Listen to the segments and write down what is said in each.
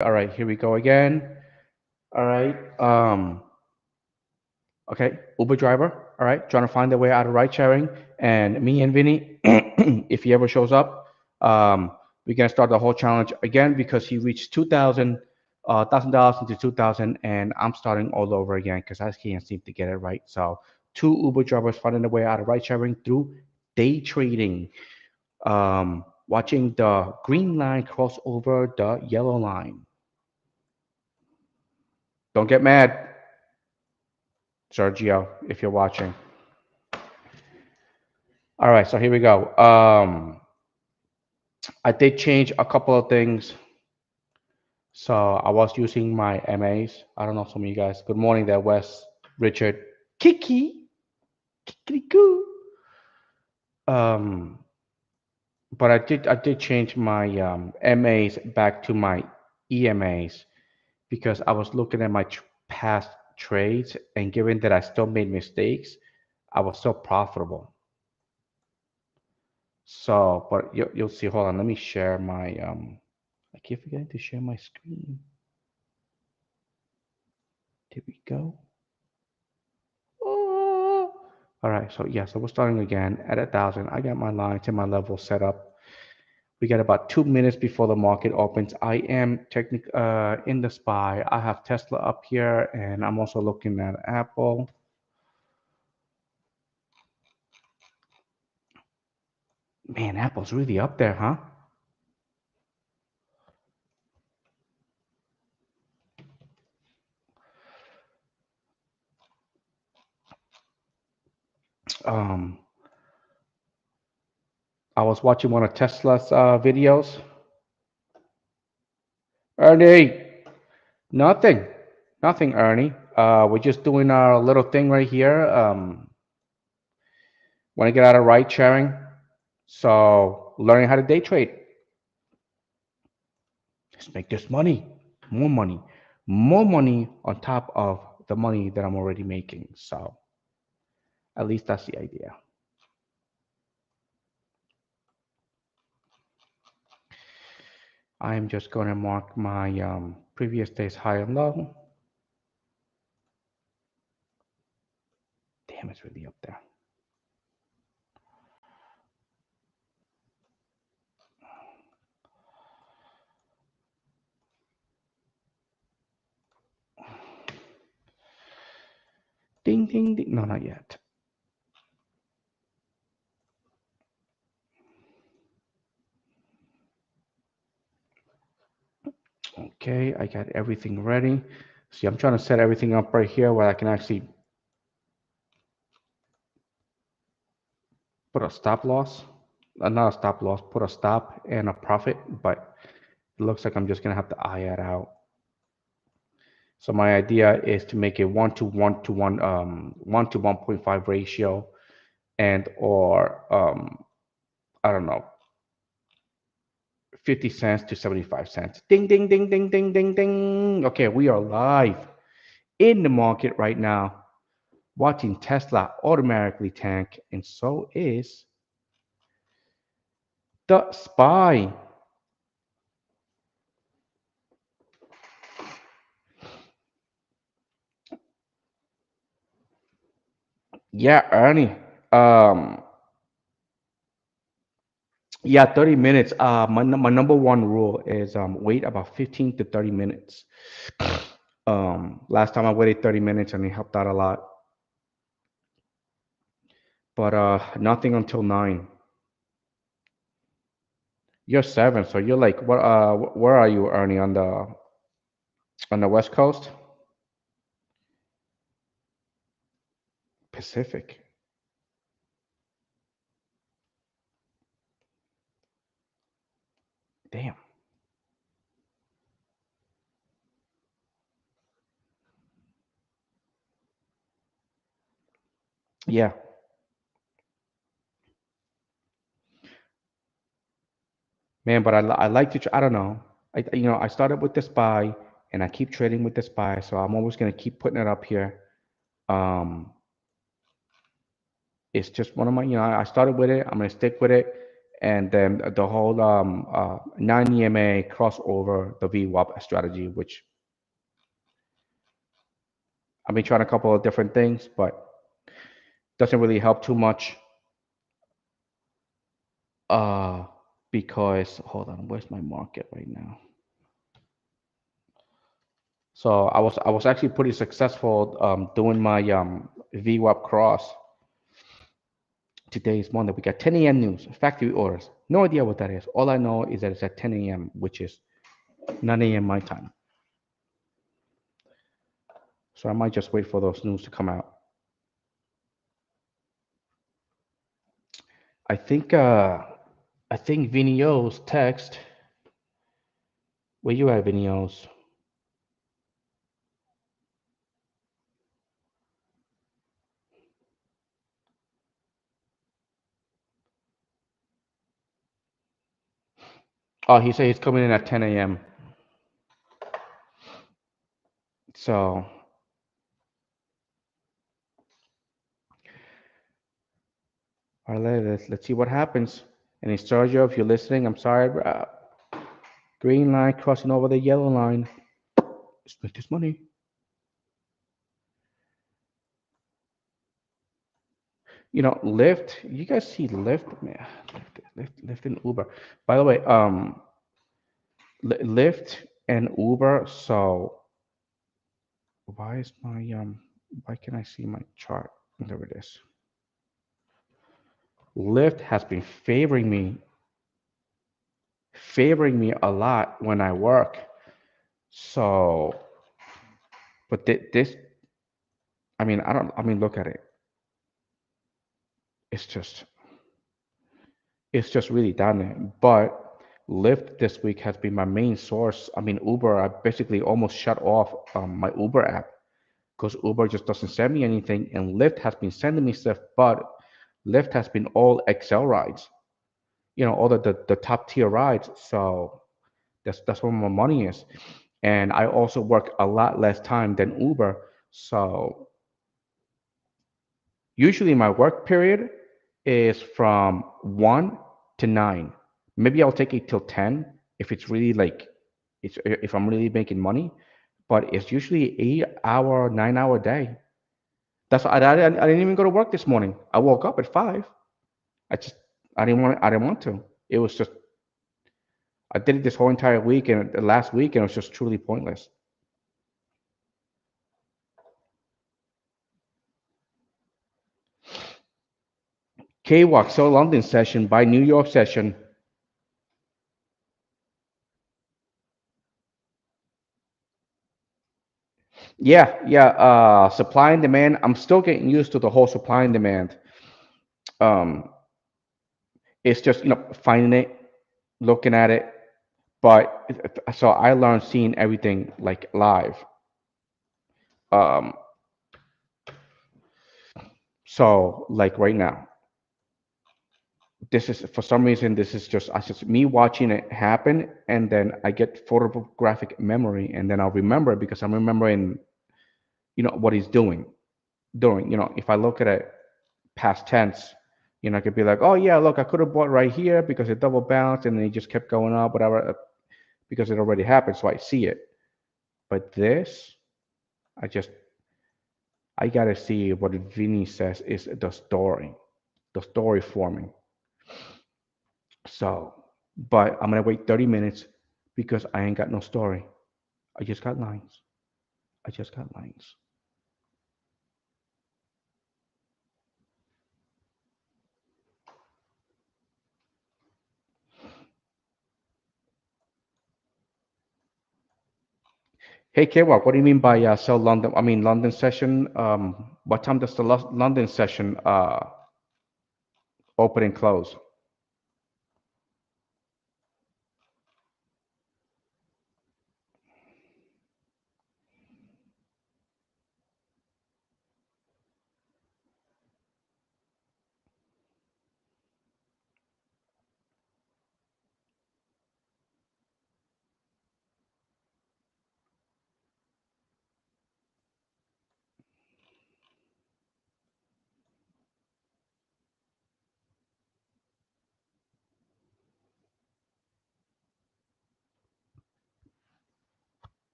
All right, here we go again. All right. Okay, Uber driver. All right, trying to find their way out of ride sharing. And me and Vinny, if he ever shows up, um, we're gonna start the whole challenge again because he reached $2,000 into 2,000, and I'm starting all over again because I can't seem to get it right. So two Uber drivers finding their way out of ride sharing through day trading. Watching the green line cross over the yellow line. Don't get mad, Sergio, if you're watching. All right, so here we go. I did change a couple of things. So I was using my MAs. I don't know some of you guys. Good morning there, Wes, Richard, Kiki, Kikiriku. Um, but I did change my MAs back to my EMAs because I was looking at my past trades, and given that I still made mistakes, I was still profitable. So, but you'll see. Hold on, let me share my I keep forgetting to share my screen. There we go. Oh. All right, so yeah, so we're starting again at 1,000. I got my lines and my level set up. We got about 2 minutes before the market opens. I am in the SPY. I have Tesla up here, and I'm also looking at Apple. Man, Apple's really up there, huh? Um, I was watching one of Tesla's videos. Ernie, nothing, nothing, Ernie. We're just doing our little thing right here. Want to get out of ride sharing, so learning how to day trade. Just make this money, more money, more money on top of the money that I'm already making. So at least that's the idea. I'm just going to mark my previous day's high and low. Damn, it's really up there. Ding, ding, ding. No, not yet. Okay, I got everything ready. See, I'm trying to set everything up right here where I can actually put a stop loss. Not a stop loss, put a stop and a profit, but it looks like I'm just gonna have to eye it out. So my idea is to make a 1 to 1 to 1, 1 to 1.5 ratio, and or I don't know, 50 cents to 75 cents. Ding, ding, ding, ding, ding, ding, ding. Okay, we are live in the market right now, watching Tesla automatically tank, and so is the SPY. Yeah, Ernie. Um, yeah, 30 minutes. My number one rule is wait about 15 to 30 minutes. Last time I waited 30 minutes and it helped out a lot. But nothing until 9. You're 7, so you're like what where are you, Ernie, on the West Coast? Pacific. Damn. Yeah. Man, but I like to I don't know. I started with the SPY, and I keep trading with the SPY, so I'm always going to keep putting it up here. Um it's just one of my, I started with it. I'm going to stick with it. and then the whole 9 EMA crossover the VWAP strategy, which I've been trying a couple of different things, but doesn't really help too much. Uh, because hold on, where's my market right now? So I was actually pretty successful doing my VWAP cross. Today is Monday. We got 10 a.m. news, factory orders. No idea what that is. All I know is that it's at 10 a.m., which is 9 a.m. my time. So I might just wait for those news to come out. I think uh I think Vinio's text. Where you at, Vinio's? Oh, he said he's coming in at 10 a.m. So, all right, let's see what happens. And in Sergio, if you're listening, I'm sorry. Green line crossing over the yellow line. Let's make this money. Lyft. You guys see Lyft, man? Lyft and Uber. By the way, Lyft and Uber. So why is my why can I see my chart? There it is. Lyft has been favoring me a lot when I work. So, but this, I mean, I don't. I mean, look at it. It's just, it's just really down there. But Lyft this week has been my main source. I mean, Uber, I basically almost shut off my Uber app because Uber just doesn't send me anything, and Lyft has been sending me stuff, but Lyft has been all Excel rides. All the top tier rides. So that's where my money is. And I also work a lot less time than Uber. So usually my work period is from 1 to 9. Maybe I'll take it till 10 if it's really like if I'm really making money, but it's usually 8 hour, 9 hour day. I didn't even go to work this morning. I woke up at 5. I just I didn't want to. It was just I did it this whole entire week and the last week and it was just truly pointless. K-Walk, so London session by New York session. Yeah, yeah. Supply and demand. I'm still getting used to the whole supply and demand. Um, it's just finding it, looking at it. But so I learned seeing everything like live. Um, so like right now, this is for some reason this is just me watching it happen, and then I get photographic memory, and then I'll remember it because I'm remembering what he's doing. If I look at it past tense, I could be like, oh yeah, look, I could have bought right here because it double bounced and then it just kept going up, whatever, because it already happened, so I see it. But this, I just, I gotta see what Vinny says is the story forming. So, but I'm gonna wait 30 minutes because I ain't got no story. I just got lines. I just got lines. Hey, K-Walk, what do you mean by sell London? I mean, London session. What time does the London session open and close?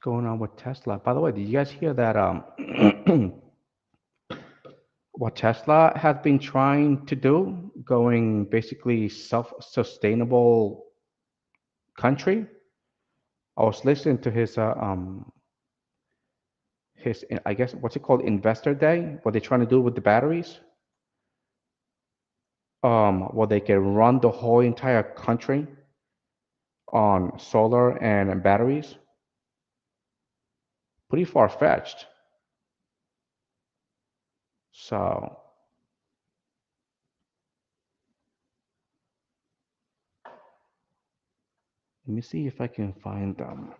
going on with Tesla? By the way, did you guys hear that what Tesla has been trying to do, going basically self-sustainable country? I was listening to his I guess what's it called, Investor Day, what they're trying to do with the batteries. Where they can run the whole entire country on solar and batteries. Pretty far-fetched. So let me see if I can find them.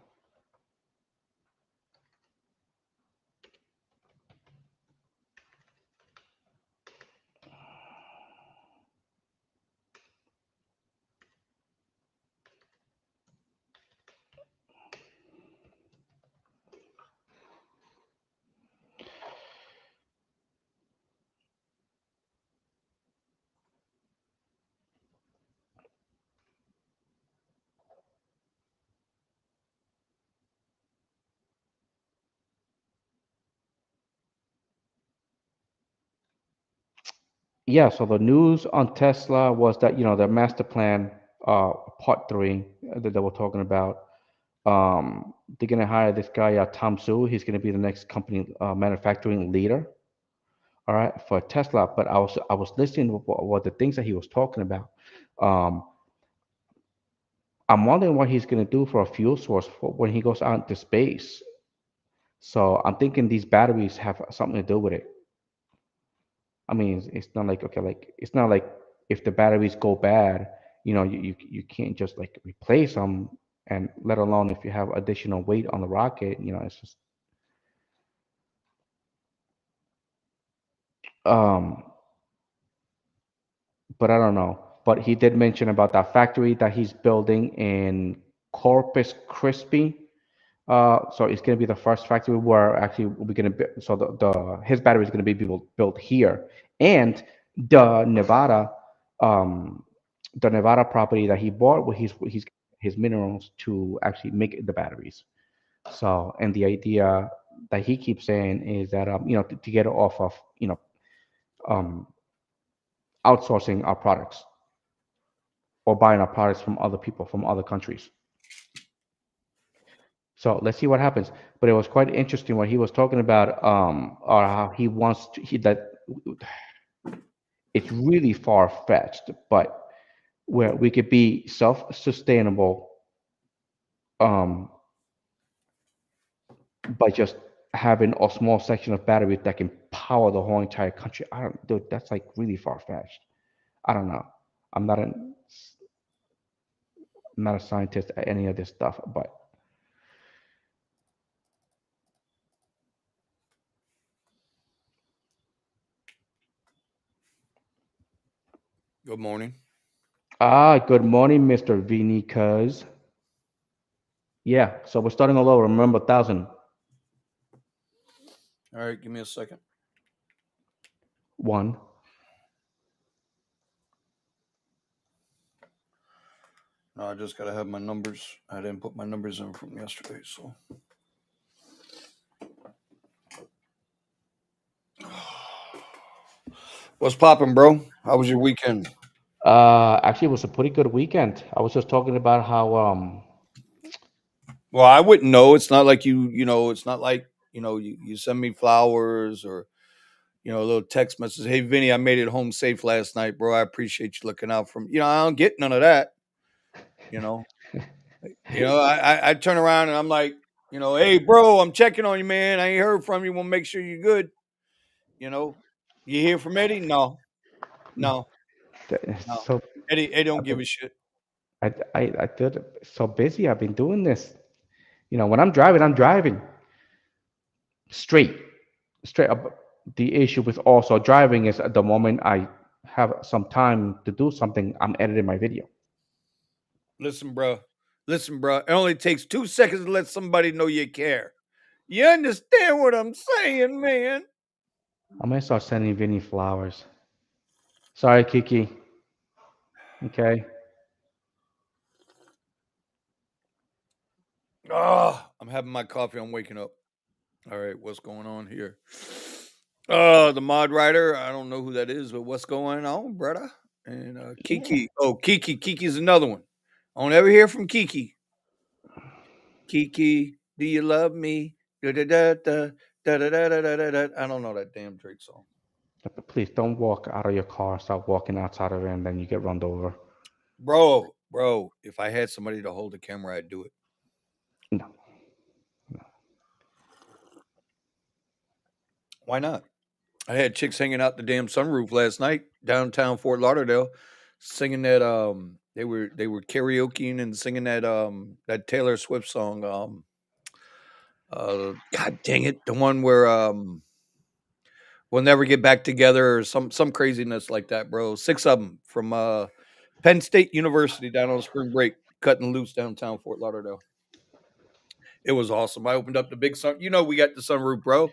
Yeah, so the news on Tesla was that, their master plan, part three, that they were talking about. They're gonna hire this guy, Tom Su. He's gonna be the next company manufacturing leader, all right, for Tesla. But I was listening to what the things that he was talking about. Um, I'm wondering what he's gonna do for a fuel source for when he goes out into space. So I'm thinking these batteries have something to do with it. I mean, it's not like, okay, like it's not like if the batteries go bad, you can't just like replace them, and let alone if you have additional weight on the rocket, it's just um. But I don't know. But he did mention about that factory that he's building in Corpus Christi. So it's going to be the first factory where actually we're going to be, so the his battery is going to be built here, and the Nevada, um, the Nevada property that he bought, where he's his minerals to actually make the batteries. So, and the idea that he keeps saying is that to get it off of um, outsourcing our products or buying our products from other people from other countries. So let's see what happens. But it was quite interesting what he was talking about, or how he wants to, that it's really far fetched, but where we could be self-sustainable, um, by just having a small section of batteries that can power the whole entire country. I don't, dude, that's like really far fetched. I don't know. I'm not an, I'm not a scientist at any of this stuff, but Good morning. good morning, Mr. Vini, cuz. Yeah, so we're starting all over. Remember, 1,000, All right, give me a second. one. No, I just gotta have my numbers. I didn't put my numbers in from yesterday, so. What's popping, bro? How was your weekend? Actually, it was a pretty good weekend. I was just talking about how Well, I wouldn't know. It's not like it's not like, you send me flowers or, a little text message. Hey, Vinny, I made it home safe last night, bro. I appreciate you looking out for me. I don't get none of that, you know. I turn around and I'm like, hey, bro, I'm checking on you, man. I ain't heard from you. Want to make sure you're good. You know, you hear from Eddie? No, no, no. so Eddie don't I've give been, a shit. I did so busy. I've been doing this. When I'm driving straight, straight up. The issue with also driving is at the moment I have some time to do something, I'm editing my video. Listen, bro. Listen, bro. It only takes 2 seconds to let somebody know you care. You understand what I'm saying, man? I'm gonna start sending Vinny flowers. Sorry, Kiki. Okay. I'm having my coffee. I'm waking up. All right, what's going on here? The mod writer. I don't know who that is, but what's going on, brother? And Yeah. Kiki. Oh, Kiki. Kiki's another one. I don't ever hear from Kiki. Kiki, do you love me? Da da da da da da da da da da. I don't know that damn Drake song, But please don't walk out of your car. Start walking outside of it, and then you get run over. bro. Bro, if I had somebody to hold the camera, I'd do it. No. Why not? I had chicks hanging out the damn sunroof last night downtown Fort Lauderdale, singing that they were karaokeing and singing that Taylor Swift song. God dang it, the one where we'll never get back together or some craziness like that, bro. Six of them from Penn State University down on spring break, cutting loose downtown Fort Lauderdale. It was awesome. I opened up the big sun. You know, we got the sunroof, bro,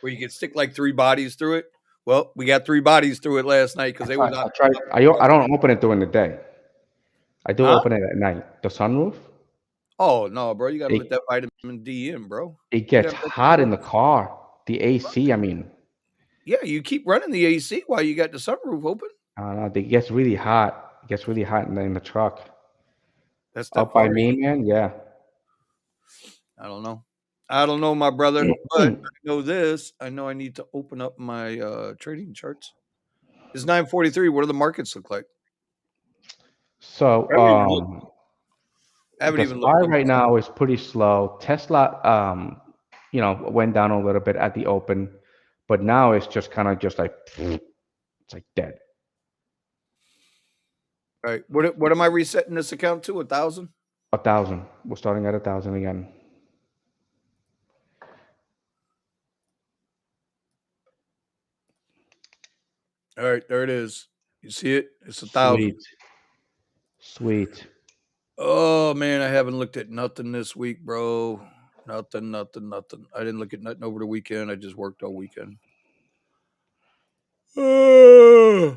where you can stick like three bodies through it. Well, we got three bodies through it last night because I they were tried. not. I tried. I don't open it during the day. I do Huh? open it at night. The sunroof. Oh no, bro! You got to let It that vitamin D in, bro. it You gets got to let that hot go. in the car. The AC. I mean, Yeah, you keep running the AC while you got the sunroof open. it gets really hot. It gets really hot in the truck. That's that Up by party. me, man. Yeah. I don't know. I don't know, my brother, but I know this. I know I need to open up my trading charts. It's 9:43. What do the markets look like? So, I haven't even looked. I haven't the even looked SPY into right now is pretty slow. Tesla, went down a little bit at the open, but now it's just kind of just like it's like dead. All right. What am I resetting this account to? 1,000? 1,000. We're starting at 1,000 again. All right, there it is. You see it? It's 1,000. Sweet, sweet. Oh man, I haven't looked at nothing this week, bro. Nothing, nothing, nothing. I didn't look at nothing over the weekend. I just worked all weekend. I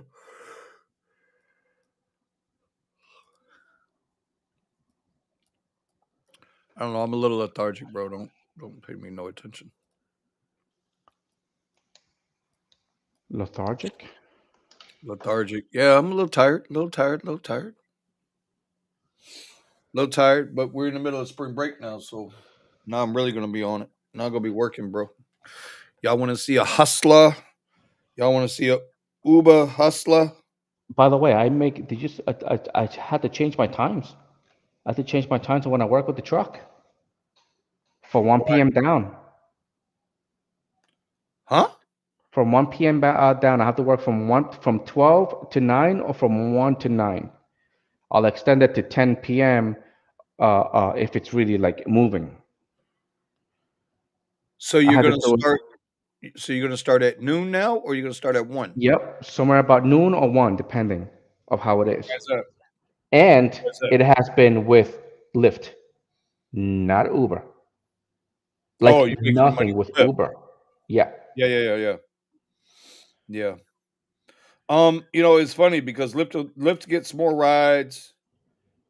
don't know. I'm a little lethargic, bro. Don't pay me no attention. Lethargic. Lethargic. Yeah, I'm a little tired. A little tired. A little tired. A little tired. But we're in the middle of spring break now, so now I'm really gonna be on it. Now I'm gonna be working, bro. Y'all want to see a hustler? Y'all want to see a Uber hustler? By the way, I make. Did you? I had to change my times. I had to change my times when I work with the truck for 1 p.m. down. Huh? From 1 p.m. Down, I have to work from 12 to 9 or from 1 to 9. I'll extend it to 10 p.m. If it's really like moving. So I you're had to gonna do it. start. So you're gonna start at noon now, or you're gonna start at 1? Yep, somewhere about noon or 1, depending of how it is. Why's that? And Why's that? it has been with Lyft, not Uber. Oh, Like you're making the money nothing with with Lyft. Uber. Yeah, Yeah, yeah, yeah, yeah, yeah. It's funny because Lyft gets more rides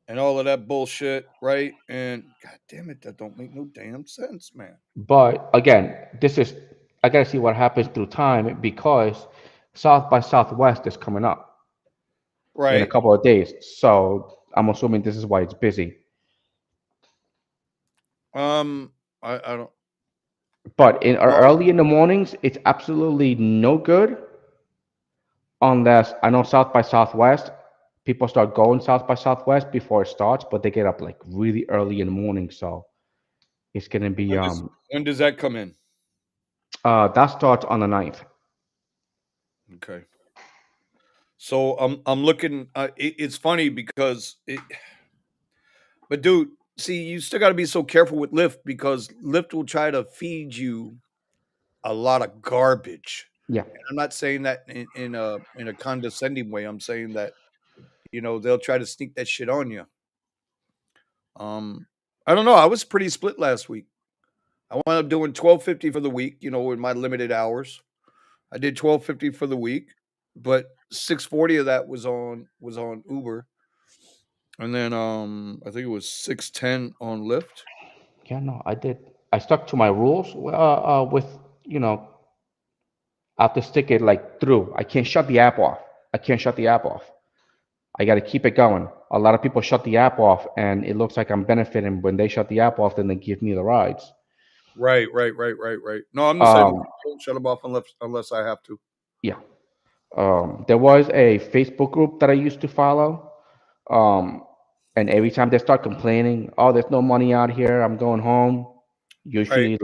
and all of that bullshit, right? And god damn it, that don't make no damn sense, man. but again, this is I gotta see what happens through time because South by Southwest is coming up in a Right. couple of days. So I'm assuming this is why it's busy. Um, I don't. But Well, early in the mornings, it's absolutely no good unless I know South by Southwest. People start going South by Southwest before it starts, but they get up like really early in the morning. So it's gonna be when does that come in? that starts on the 9th. Okay. So I'm looking. It's funny because but dude, see, you still got to be so careful with Lyft because Lyft will try to feed you a lot of garbage. Yeah. I'm not saying that in a condescending way. I'm saying that they'll try to sneak that shit on you. Um, I don't know. I was pretty split last week. I wound up doing 12.50 for the week. With my limited hours, I did 12.50 for the week, but 6.40 of that was on Uber, and then I think it was 6.10 on Lyft. Yeah, no, I did. I stuck to my rules. With you know, I have to stick it like through. I can't shut the app off. I can't shut the app off. I got to keep it going. A lot of people shut the app off, and it looks like I'm benefiting when they shut the app off. Then they give me the rides. Right. No, I'm the same way. Um, Don't shut them off unless I have to. yeah. There was a Facebook group that I used to follow. Um, and every time they start complaining, oh, there's no money out here. I'm going home. Right, Usually,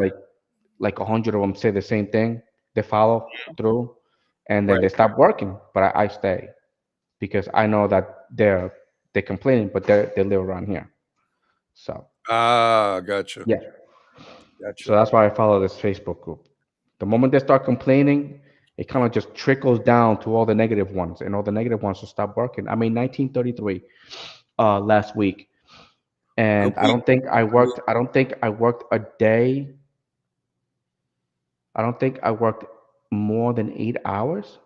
like 100 of them say the same thing. They follow through, and then right. they stop working. But I stay because I know that they're complaining, but they live around here. So Ah, gotcha, yeah, so gotcha. that's why I follow this Facebook group. The moment they start complaining, it kind of just trickles down to all the negative ones, and all the negative ones will stop working. I mean, 1933 last week, and I Complete. don't think I worked. I don't think I worked a day. I don't think I worked more than 8 hours.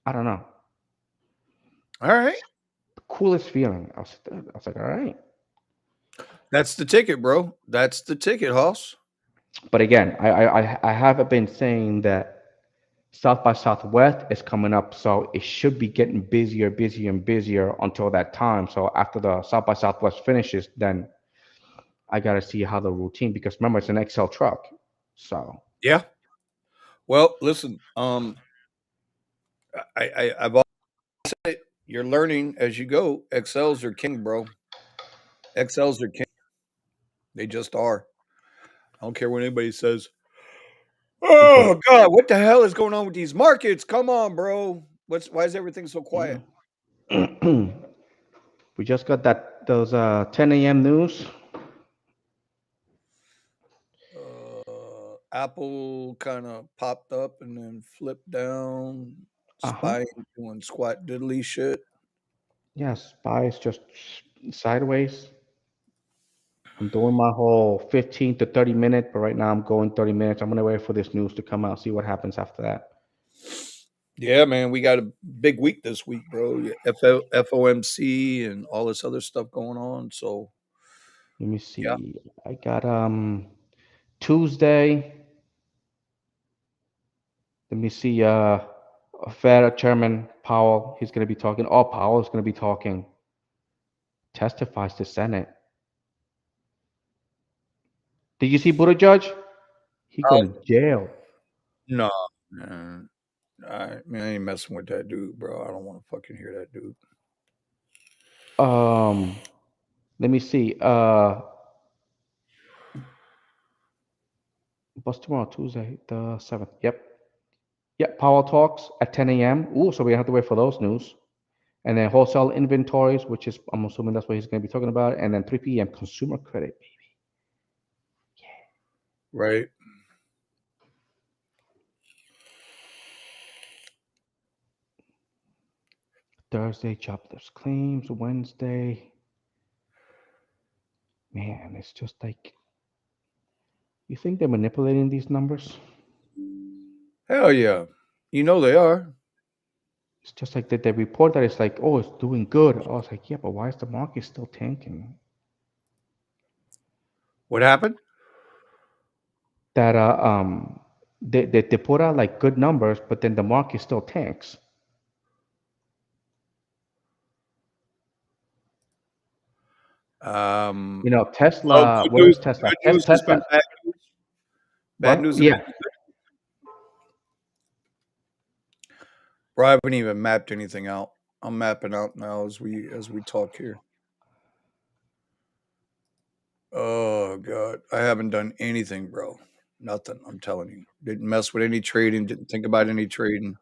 I don't know. All right. The coolest feeling. I was like, all right. That's the ticket, bro. That's the ticket, Hoss. But again, I haven't been saying that South by Southwest is coming up, so it should be getting busier, busier, and busier until that time. So after the South by Southwest finishes, then I gotta see how the routine, because remember it's an XL truck. So Yeah. Well, listen. I've always said it. You're learning as you go. XLs are king, bro. XLs are king. They just are. I don't care what anybody says. but Oh God, what the hell is going on with these markets? Come on, bro. Why is everything so quiet? we just got those 10 a.m. news. Apple kind of popped up and then flipped down, Uh-huh. spying doing squat diddly shit. Yes, buys just sideways. I'm doing my whole 15 to 30 minute, but right now I'm going 30 minutes. I'm gonna wait for this news to come out, see what happens after that. Yeah, man, we got a big week this week, bro. Yeah, FOMC and all this other stuff going on. So Let me yeah, see. I got Tuesday. Let me see. Fed Chairman Powell. He's gonna be talking. Oh, Powell is gonna be talking. Testifies to Senate. Did you see Buttigieg? He oh, going to jail. no, man. I ain't messing with that dude, bro. I don't want to fucking hear that dude. Um, Let me see. What's tomorrow? Tuesday, the 7th. Yep. Yep. Powell talks at 10 a.m. Ooh, so we have to wait for those news. And then wholesale inventories, which is, I'm assuming that's what he's going to be talking about. And then 3 p.m. consumer credit. Right. Thursday, jobless claims. Wednesday. Man, it's just like, you think they're manipulating these numbers? Hell yeah. You know they are. It's just like that they report that it's like, oh, it's doing good. I was like, yeah, but why is the market still tanking? What happened? That they put out like good numbers, but then the market still tanks. Um, well, Tesla. good What news. is Tesla? Good news has Tesla. been bad news. Bad What? news has Yeah. been good. Bro, I haven't even mapped anything out. I'm mapping out now as we talk here. Oh god, I haven't done anything, bro. Nothing. I'm telling you. Didn't mess with any trading. Didn't think about any trading.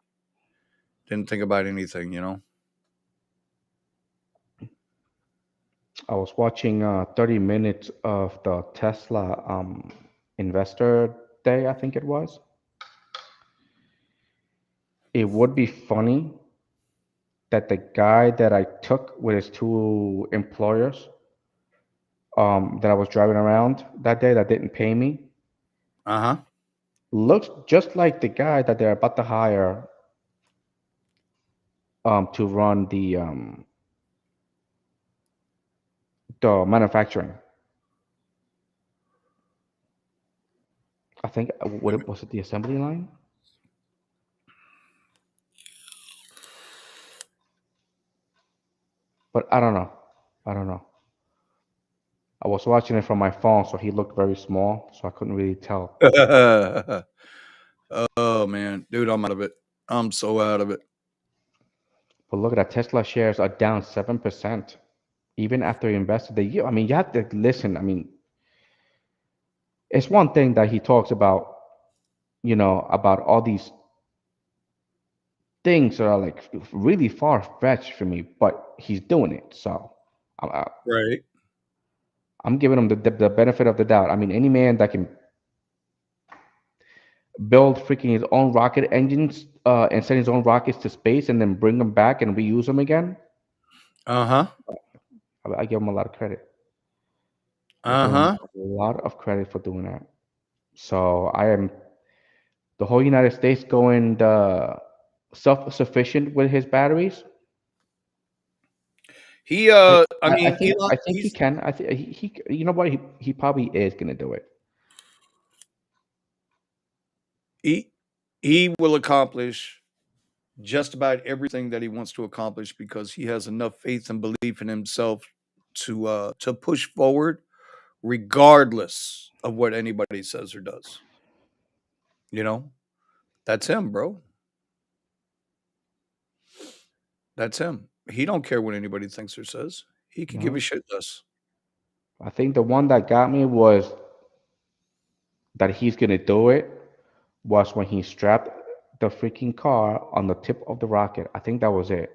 Didn't think about anything. You know. I was watching 30 minutes of the Tesla investor day, I think it was. It would be funny that the guy that I took with his two employers, that I was driving around that day that didn't pay me, Uh huh. looks just like the guy that they're about to hire to run the manufacturing. I think was it the assembly line? But I don't know. I don't know. I was watching it from my phone, so he looked very small, so I couldn't really tell. Oh man, dude, I'm out of it. I'm so out of it. But look at that, Tesla shares are down 7%, even after he invested the year. I mean, you have to listen. I mean, it's one thing that he talks about, about all these things that are like really far fetched for me, but he's doing it. So I'm, uh, Right. I'm giving him the benefit of the doubt. I mean, any man that can build freaking his own rocket engines and send his own rockets to space and then bring them back and reuse them again, Uh huh. I give him a lot of credit. I Uh give him huh. a lot of credit for doing that. So I am the whole United States going self-sufficient with his batteries. He, I, I I mean, think Elon, I think he can. I think you know what, he probably is gonna do it. he, he will accomplish just about everything that he wants to accomplish because he has enough faith and belief in himself to push forward, regardless of what anybody says or does. You know, that's him, bro. That's him. He don't care what anybody thinks or says. He could give a No, shit less. I think the one that got me was that he's gonna do it was when he strapped the freaking car on the tip of the rocket. I think that was it.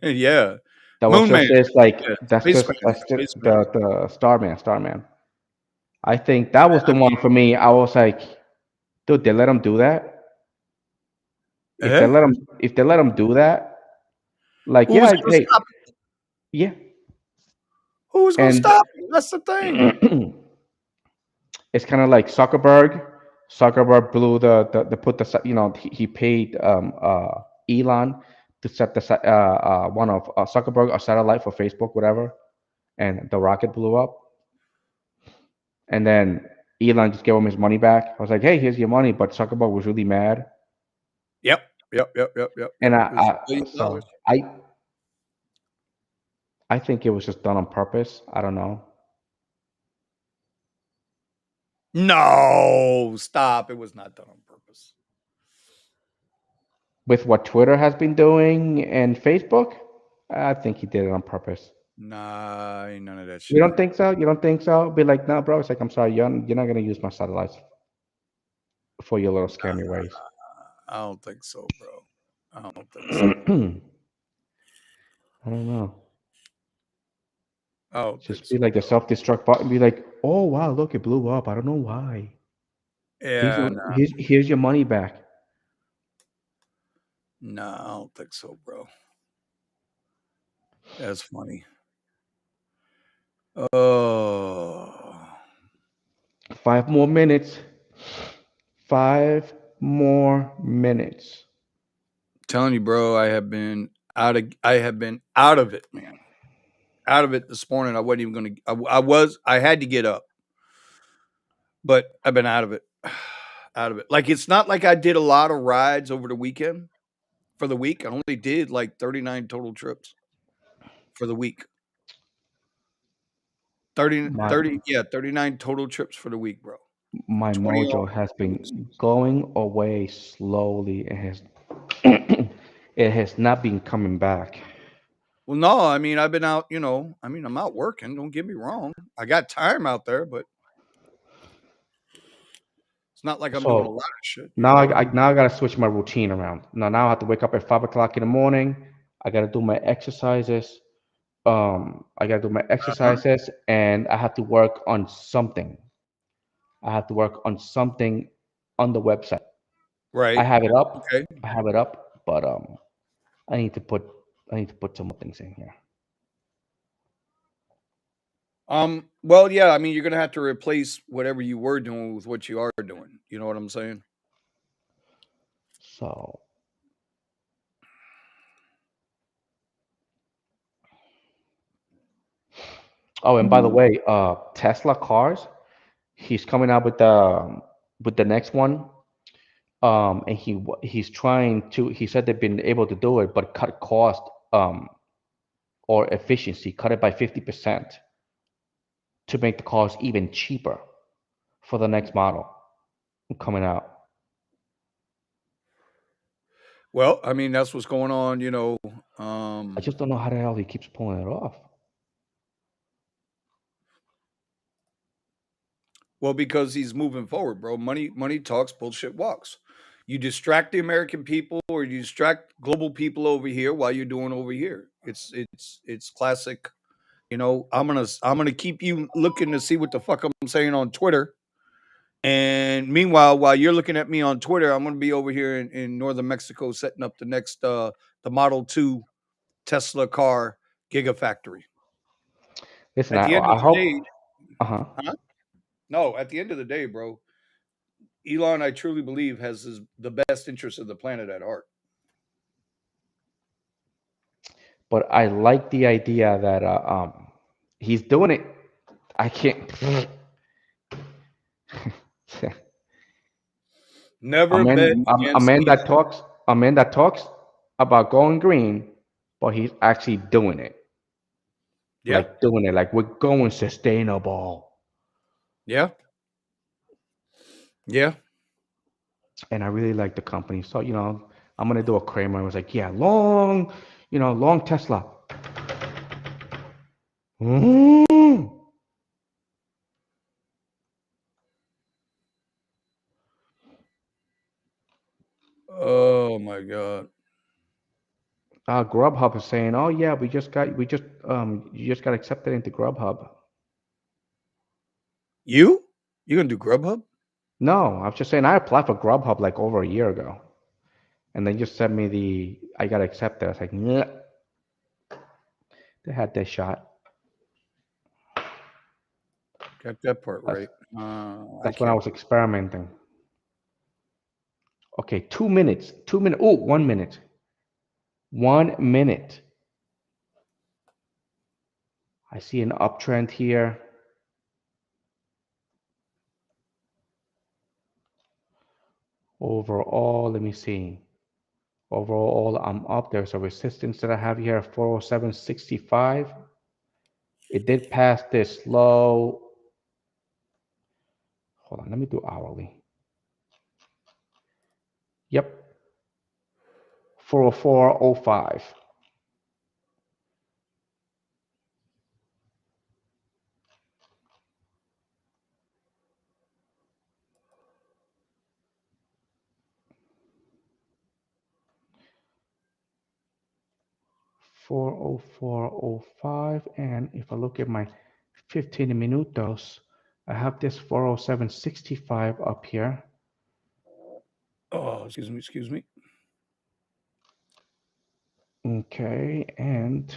Yeah. That was Moon just Man. this Yeah. like Spaceman. that's just Spaceman. the Starman. I think that was I the one for me. I was like, dude, they let him do that. mean, eh? If they let him do that, like Who was yeah, going to hey, stop him? yeah, Who was going to and stop him? That's the thing. it's kind of like Zuckerberg. Zuckerberg blew the put the he paid Elon to set one of Zuckerberg a satellite for Facebook, whatever, and the rocket blew up. And then Elon just gave him his money back. I was like, hey, here's your money. But Zuckerberg was really mad, Yep. Yep. and It was so $1 billion. I think it was just done on purpose. I don't know. No, stop. It was not done on purpose. With what Twitter has been doing and Facebook, I think he did it on purpose. Nah, ain't none of that You shit, don't man. think so? You don't think so? Be like, no, bro. It's like, I'm sorry, you're not gonna use my satellites for your little scammy ways. I don't think so, bro. I don't think so. I don't know. I don't think Just be so, like the bro. self-destruct button. Be like, oh wow, look, it blew up. I don't know why. Yeah, nah, Here's your money back. nah, I don't think so, bro. That's funny. Oh, 5 more minutes. 5 more minutes. telling you, bro, I have been out of it, man. Out of it this morning. I wasn't even gonna. I had to get up, but I've been out of it. Out of it. Like it's not like I did a lot of rides over the weekend. For the week, I only did like 39 total trips for the week. 30, My 30, yeah, 39 total trips for the week, bro. my 20 mojo on has and been going away slowly. It has not been coming back. well, no, I mean, I've been out, I mean, I'm out working. Don't get me wrong. I got time out there, but it's not like I'm doing a lot So of shit. You know what I mean? now I gotta switch my routine around. Now I have to wake up at 5 o'clock in the morning. I gotta do my exercises. I gotta do my Uh-huh. exercises, and I have to work on something. I have to work on something on the website. I Right. have it up. Okay. I have it up, but I need to put I need to put some more things in here. Well, yeah, I mean, you're gonna have to replace whatever you were doing with what you are doing. You know what I'm saying? So, oh, and by the way, Tesla cars, he's coming out with with the next one, and he's trying to. He said they've been able to do it, but cut cost or efficiency, cut it by 50% to make the cars even cheaper for the next model coming out. Well, I mean, that's what's going on, I just don't know how the hell he keeps pulling it off. well, because he's moving forward, bro. Money talks, bullshit walks. You distract the American people or you distract global people over here while you're doing over here. It's classic. I'm gonna keep you looking to see what the fuck I'm saying on Twitter. And meanwhile, while you're looking at me on Twitter, I'm gonna be over here in northern Mexico setting up the Model 2 Tesla car gigafactory. Listen, At I the end of I the day, hope. Uh huh. huh? No, at the end of the day, bro, Elon, I truly believe, the best interest of the planet at heart. But I like the idea that he's doing it. I can't. Never bet A against man that Elon. talks, about going green, but he's actually doing it. Yeah, Like we're going sustainable. yeah, yeah. And I really like the company. So, I'm gonna do a Kramer. I was like, yeah, long Tesla. Mm. Oh my god. Grubhub is saying, oh yeah, you just got accepted into Grubhub. You gonna do Grubhub? No, I was just saying I applied for Grubhub like over a year ago, and they just sent me I got accepted. I was like, "Nyeh." They had their shot. Got that part That's right. I that's when I can't. was experimenting. Okay, 2 minutes. 2 minutes. Oh, 1 minute. 1 minute. I see an uptrend here. Overall, let me see. Overall, I'm up. There's a resistance that I have here, 407.65. It did pass this low. Hold on, let me do hourly. Yep, 404.05. 404.05. And if I look at my 15 minutos, I have this 407.65 up here. Oh, excuse me. Okay, and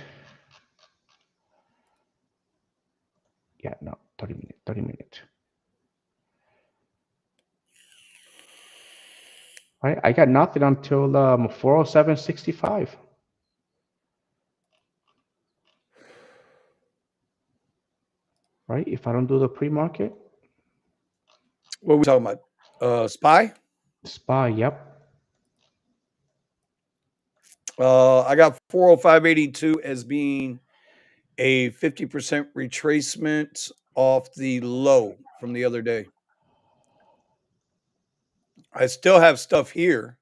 yeah, no, 30 minutes, 30 minutes. Right, I got nothing until 407.65. Right, if I don't do the pre-market. What are we talking about? Spy? SPY, yep. I got 405.82 as being a 50% retracement off the low from the other day. I still have stuff here.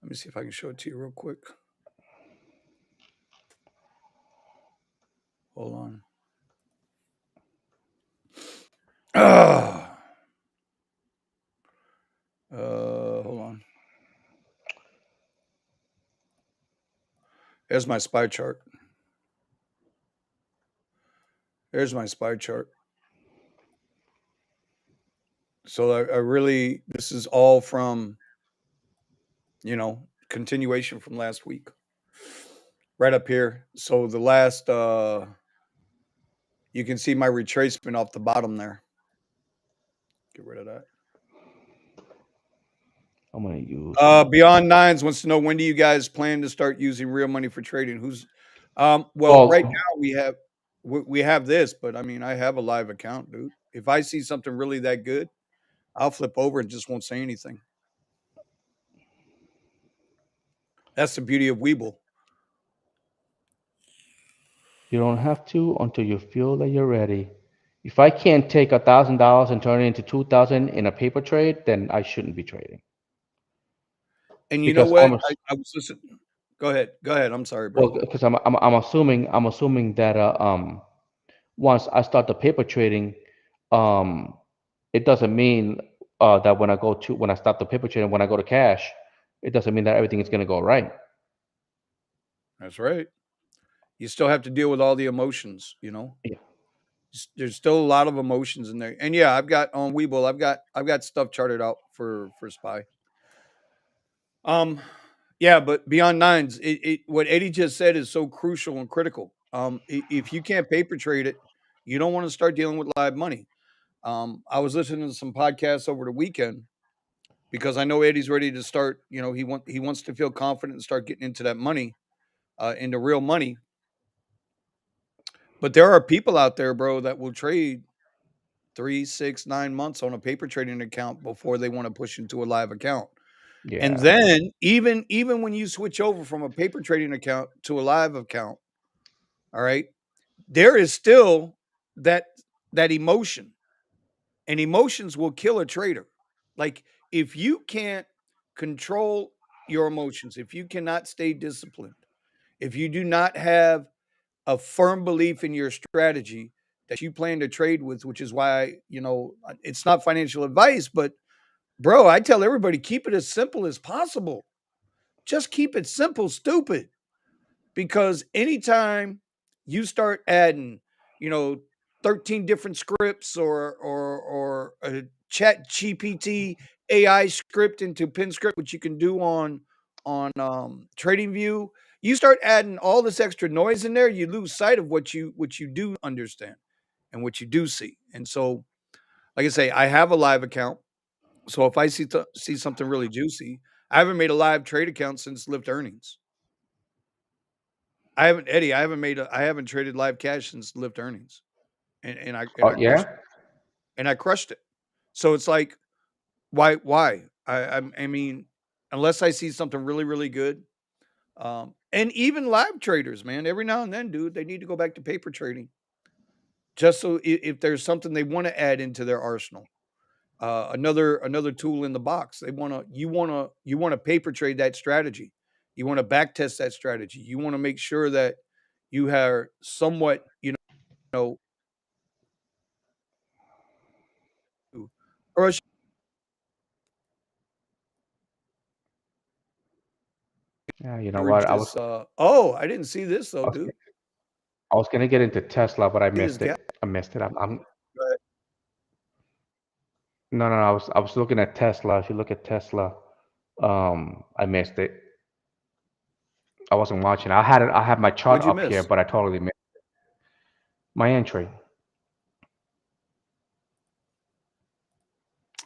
Let me see if I can show it to you real quick. Hold on. Ah. Hold on. There's my spy chart. There's my spy chart. So I really, this is all from, continuation from last week. Right up here. So the last, you can see my retracement off the bottom there. Get rid of that. I'm gonna use my. Beyond Nines wants to know, when do you guys plan to start using real money for trading? Well, right Well, now we have this, but I mean, I have a live account, dude. If I see something really that good, I'll flip over and just won't say anything. That's the beauty of Weeble. You don't have to until you feel that you're ready. If I can't take $1,000 and turn it into 2,000 in a paper trade, then I shouldn't be trading. And you know Because what? I was listening. Go ahead. Go ahead. I'm sorry, bro. because I'm assuming that once I start the paper trading, um, it doesn't mean that when I stop the paper trading, when I go to cash, it doesn't mean that everything is going to go right. That's right. You still have to deal with all the emotions, Yeah. There's still a lot of emotions in there. And yeah, I've got on Weeble, I've got stuff charted out for SPY. Um yeah, but beyond nines, what Eddie just said is so crucial and critical. If you can't paper trade it, you don't want to start dealing with live money. I was listening to some podcasts over the weekend because I know Eddie's ready to start. He wants to feel confident and start getting into that money, into real money. But there are people out there, bro, that will trade 3, 6, 9 months on a paper trading account before they want to push into a live account. And Yeah. then even when you switch over from a paper trading account to a live account, all right, there is still that that emotion, and emotions will kill a trader. Like, if you can't control your emotions, if you cannot stay disciplined, if you do not have a firm belief in your strategy that you plan to trade with, which is why, it's not financial advice, but bro, I tell everybody, keep it as simple as possible. Just keep it simple, stupid. Because anytime you start adding, you know, 13 different scripts or a chat GPT AI script into pin script, which you can do on trading view, you start adding all this extra noise in there, you lose sight of what you do understand and what you do see. And so, like I say, I have a live account. So if I see something really juicy, I haven't made a live trade account since Lyft earnings. I haven't, Eddie. I haven't traded live cash since Lyft earnings, and I crushed Yeah. and I crushed it. So it's like, why? I mean, unless I see something really really good, and even live traders, man, every now and then, dude, they need to go back to paper trading just so if there's something they want to add into their arsenal. Another tool in the box. You want to paper trade that strategy. You want to back test that strategy. You want to make sure that you have somewhat, know, or else Yeah. You know average what? this. Oh, I didn't see this though, I was, dude. I was gonna get into Tesla, but I See this missed gap. it. I missed it. I'm Go ahead. No, no, no. I was looking at Tesla. If you look at Tesla, I missed it. I wasn't watching. I had my chart What'd you up here, miss? but I totally missed my entry.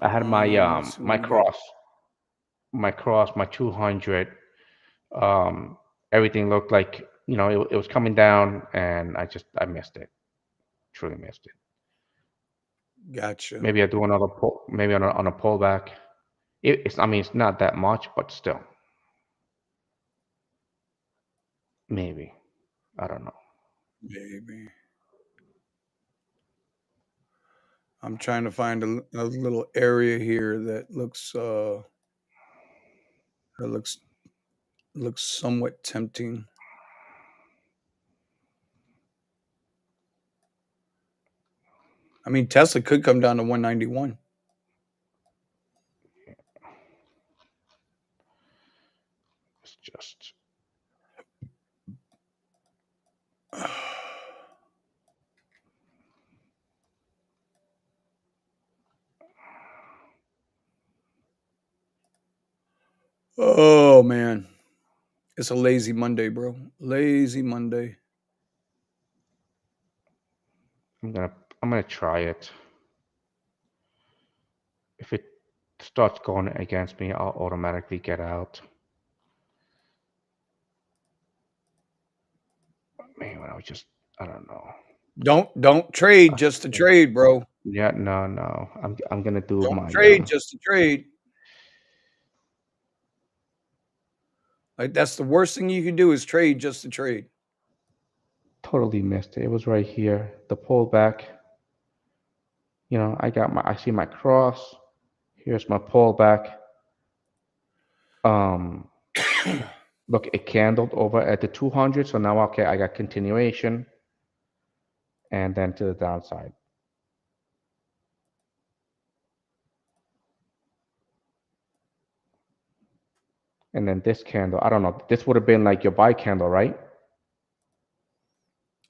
I had my Let's see what my we got. cross, my 200. Um, Everything looked like it was coming down, and I missed it. Truly missed it. Gotcha. Maybe I do another pull. Maybe on a pullback. I mean, it's not that much, but still, maybe. I don't know. Maybe. I'm trying to find a little area here that looks somewhat tempting. I mean, Tesla could come down to 191. It's just Oh man, it's a lazy Monday, bro. Lazy Monday. I'm gonna I'm gonna try it. If it starts going against me, I'll automatically get out. Man, I don't know. Don't trade just to trade, bro. Yeah, no, no. I'm gonna do Don't my trade just to trade. Like that's the worst thing you can do is trade just to trade. totally missed it. It was right here. The pullback. I see my cross. Here's my pullback. Um, Look, it candled over at the 200. So now, okay, I got continuation and then to the downside. And then this candle, I don't know. This would have been like your buy candle, right?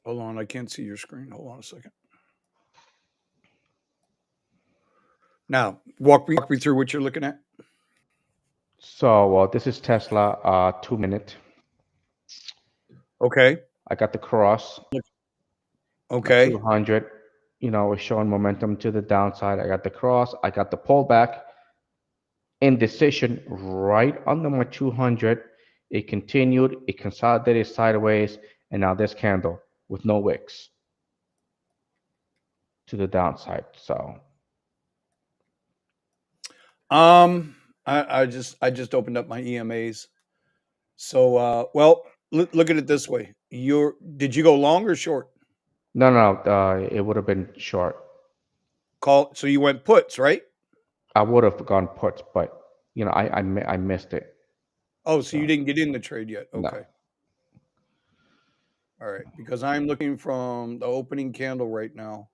Hold on, I can't see your screen. Hold on a second. Now, walk me through what you're looking at. So, well, this is Tesla, 2 minute. Okay. I got the cross, my Okay. 200, is showing momentum to the downside. I got the cross, I got the pullback, indecision right under my 200. It continued, it consolidated sideways, and now this candle with no wicks to the downside. So, Um, I just opened up my EMAs. So, well, look at it this way. Did you go long or short? no, no, it would have been short. So you went puts, right? I would have gone puts, but I missed it. Oh, so you So didn't get in the trade yet. no. Okay. All right. Because I'm looking from the opening candle right now.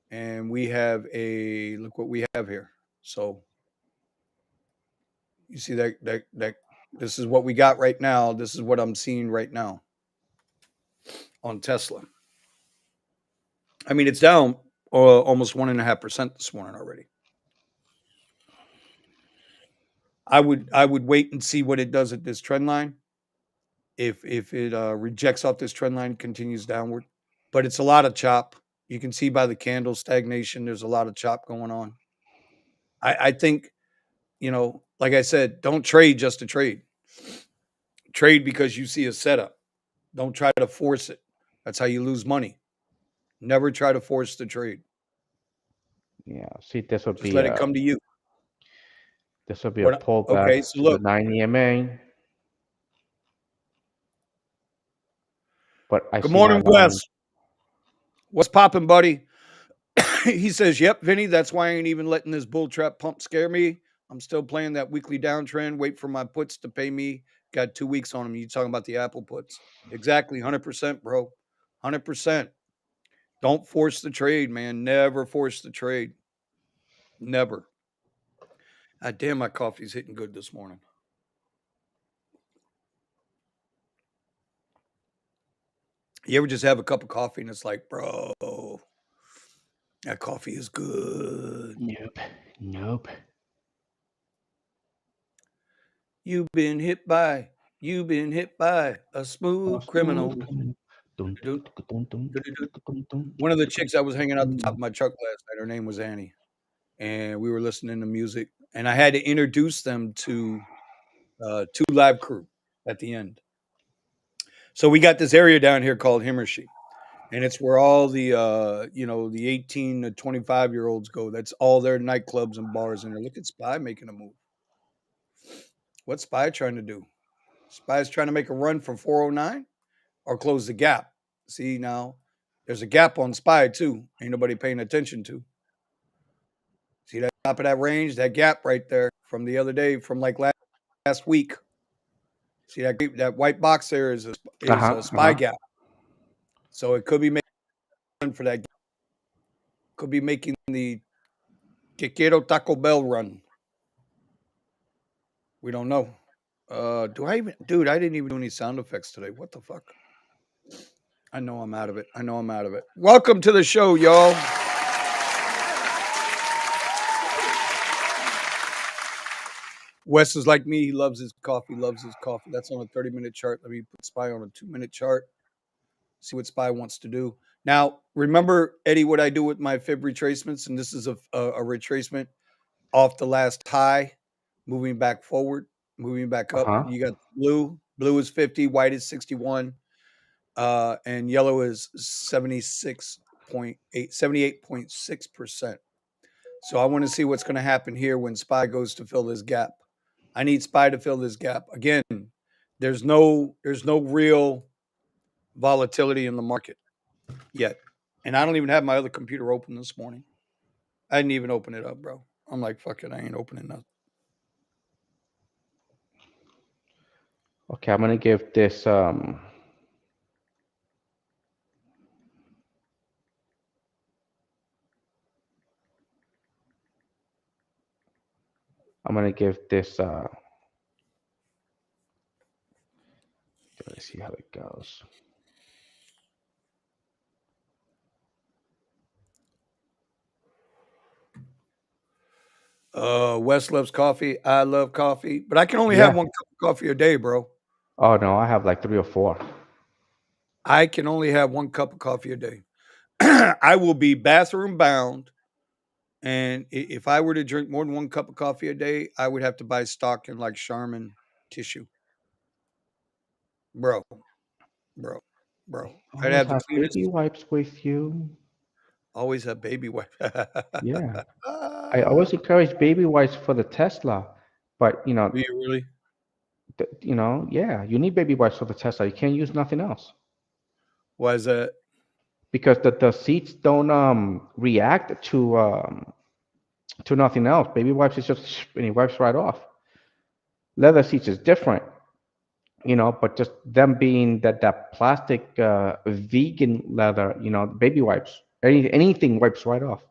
And we have look what we have here. So you see that this is what we got right now. This is what I'm seeing right now on Tesla. I mean, it's down almost 1.5% this morning already. I would wait and see what it does at this trend line. If it rejects off this trend line, continues downward, but it's a lot of chop. You can see by the candle stagnation. There's a lot of chop going on. I think like I said, don't trade just to trade. Trade because you see a setup. Don't try to force it. That's how you lose money. Never try to force the trade. Yeah. See, this would Just be let it a come to you. this would be a What? Okay, pullback so to the look. 9 EMA, but I Good see my morning, line. Wes. What's popping, buddy? He says, "Yep, Vinny. That's why I ain't even letting this bull trap pump scare me. I'm still playing that weekly downtrend. Wait for my puts to pay me. Got 2 weeks on them. You talking about the Apple puts? Exactly, 100%, bro. 100%. Don't force the trade, man. Never force the trade. Never. Ah, damn, my coffee's hitting good this morning. You ever just have a cup of coffee and it's like, bro, that coffee is good. Nope. Nope. You've been hit by a A smooth smooth criminal. criminal. Dun, dun, Dun, dun, dun, dun, dun, dun. dun, dun, One of the chicks that was hanging out the top dun. of my truck last night, her name was Annie, and we were listening to music, and I had to introduce them to Two Live Crew at the end. So we got this area down here called Himmershey, and it's where all the 18 to 25 year olds go. That's all their nightclubs and bars in there. Look at Spy making a move. What's Spy trying to do? Spy's trying to make a run for 409 or close the gap. See now, there's a gap on Spy too. Ain't nobody paying attention to. See that top of that range, that gap right there from the other day, from like last week. See that white box there is Uh-huh. a Spy Uh-huh. gap. So it could be making for that. Could be making the Que Taco Bell run. We don't know. Do I even, dude? I didn't even do any sound effects today. What the fuck? I know I'm out of it. I know I'm out of it. Welcome to the show, y'all. Wes is like me. He loves his coffee, loves his coffee. That's on a 30-minute chart. Let me put Spy on a 2-minute chart. See what Spy wants to do. Now, remember, Eddie, what I do with my fib retracements? And this is a retracement off the last high, moving back forward, moving back up. Uh-huh. You got blue. Blue is 50, white is 61. and yellow is 78.6%. So I want to see what's going to happen here when SPY goes to fill this gap. I need SPY to fill this gap. Again, there's no real volatility in the market yet. And I don't even have my other computer open this morning. I didn't even open it up, bro. I'm like, fuck it, I ain't opening nothing. Okay, I'm gonna give this I'm gonna give this let's see how it goes. Wes loves coffee. I love coffee, but I can only have Yeah. one cup of coffee a day, bro. Oh no, I have like three or four. I can only have one cup of coffee a day. I will be bathroom bound. And if I were to drink more than one cup of coffee a day, I would have to buy stock in like Charmin tissue. Bro, bro, bro. I'd Always have the have baby cleanest, wipes with you. always have baby wipe. Yeah. I always encourage baby wipes for the Tesla, but Do you really? yeah, you need baby wipes for the Tesla. You can't use nothing else Why is that? because the seats don't react to nothing else. Baby wipes is just and it wipes right off. Leather seats is different, but just them being that plastic vegan leather, baby wipes, anything wipes right off,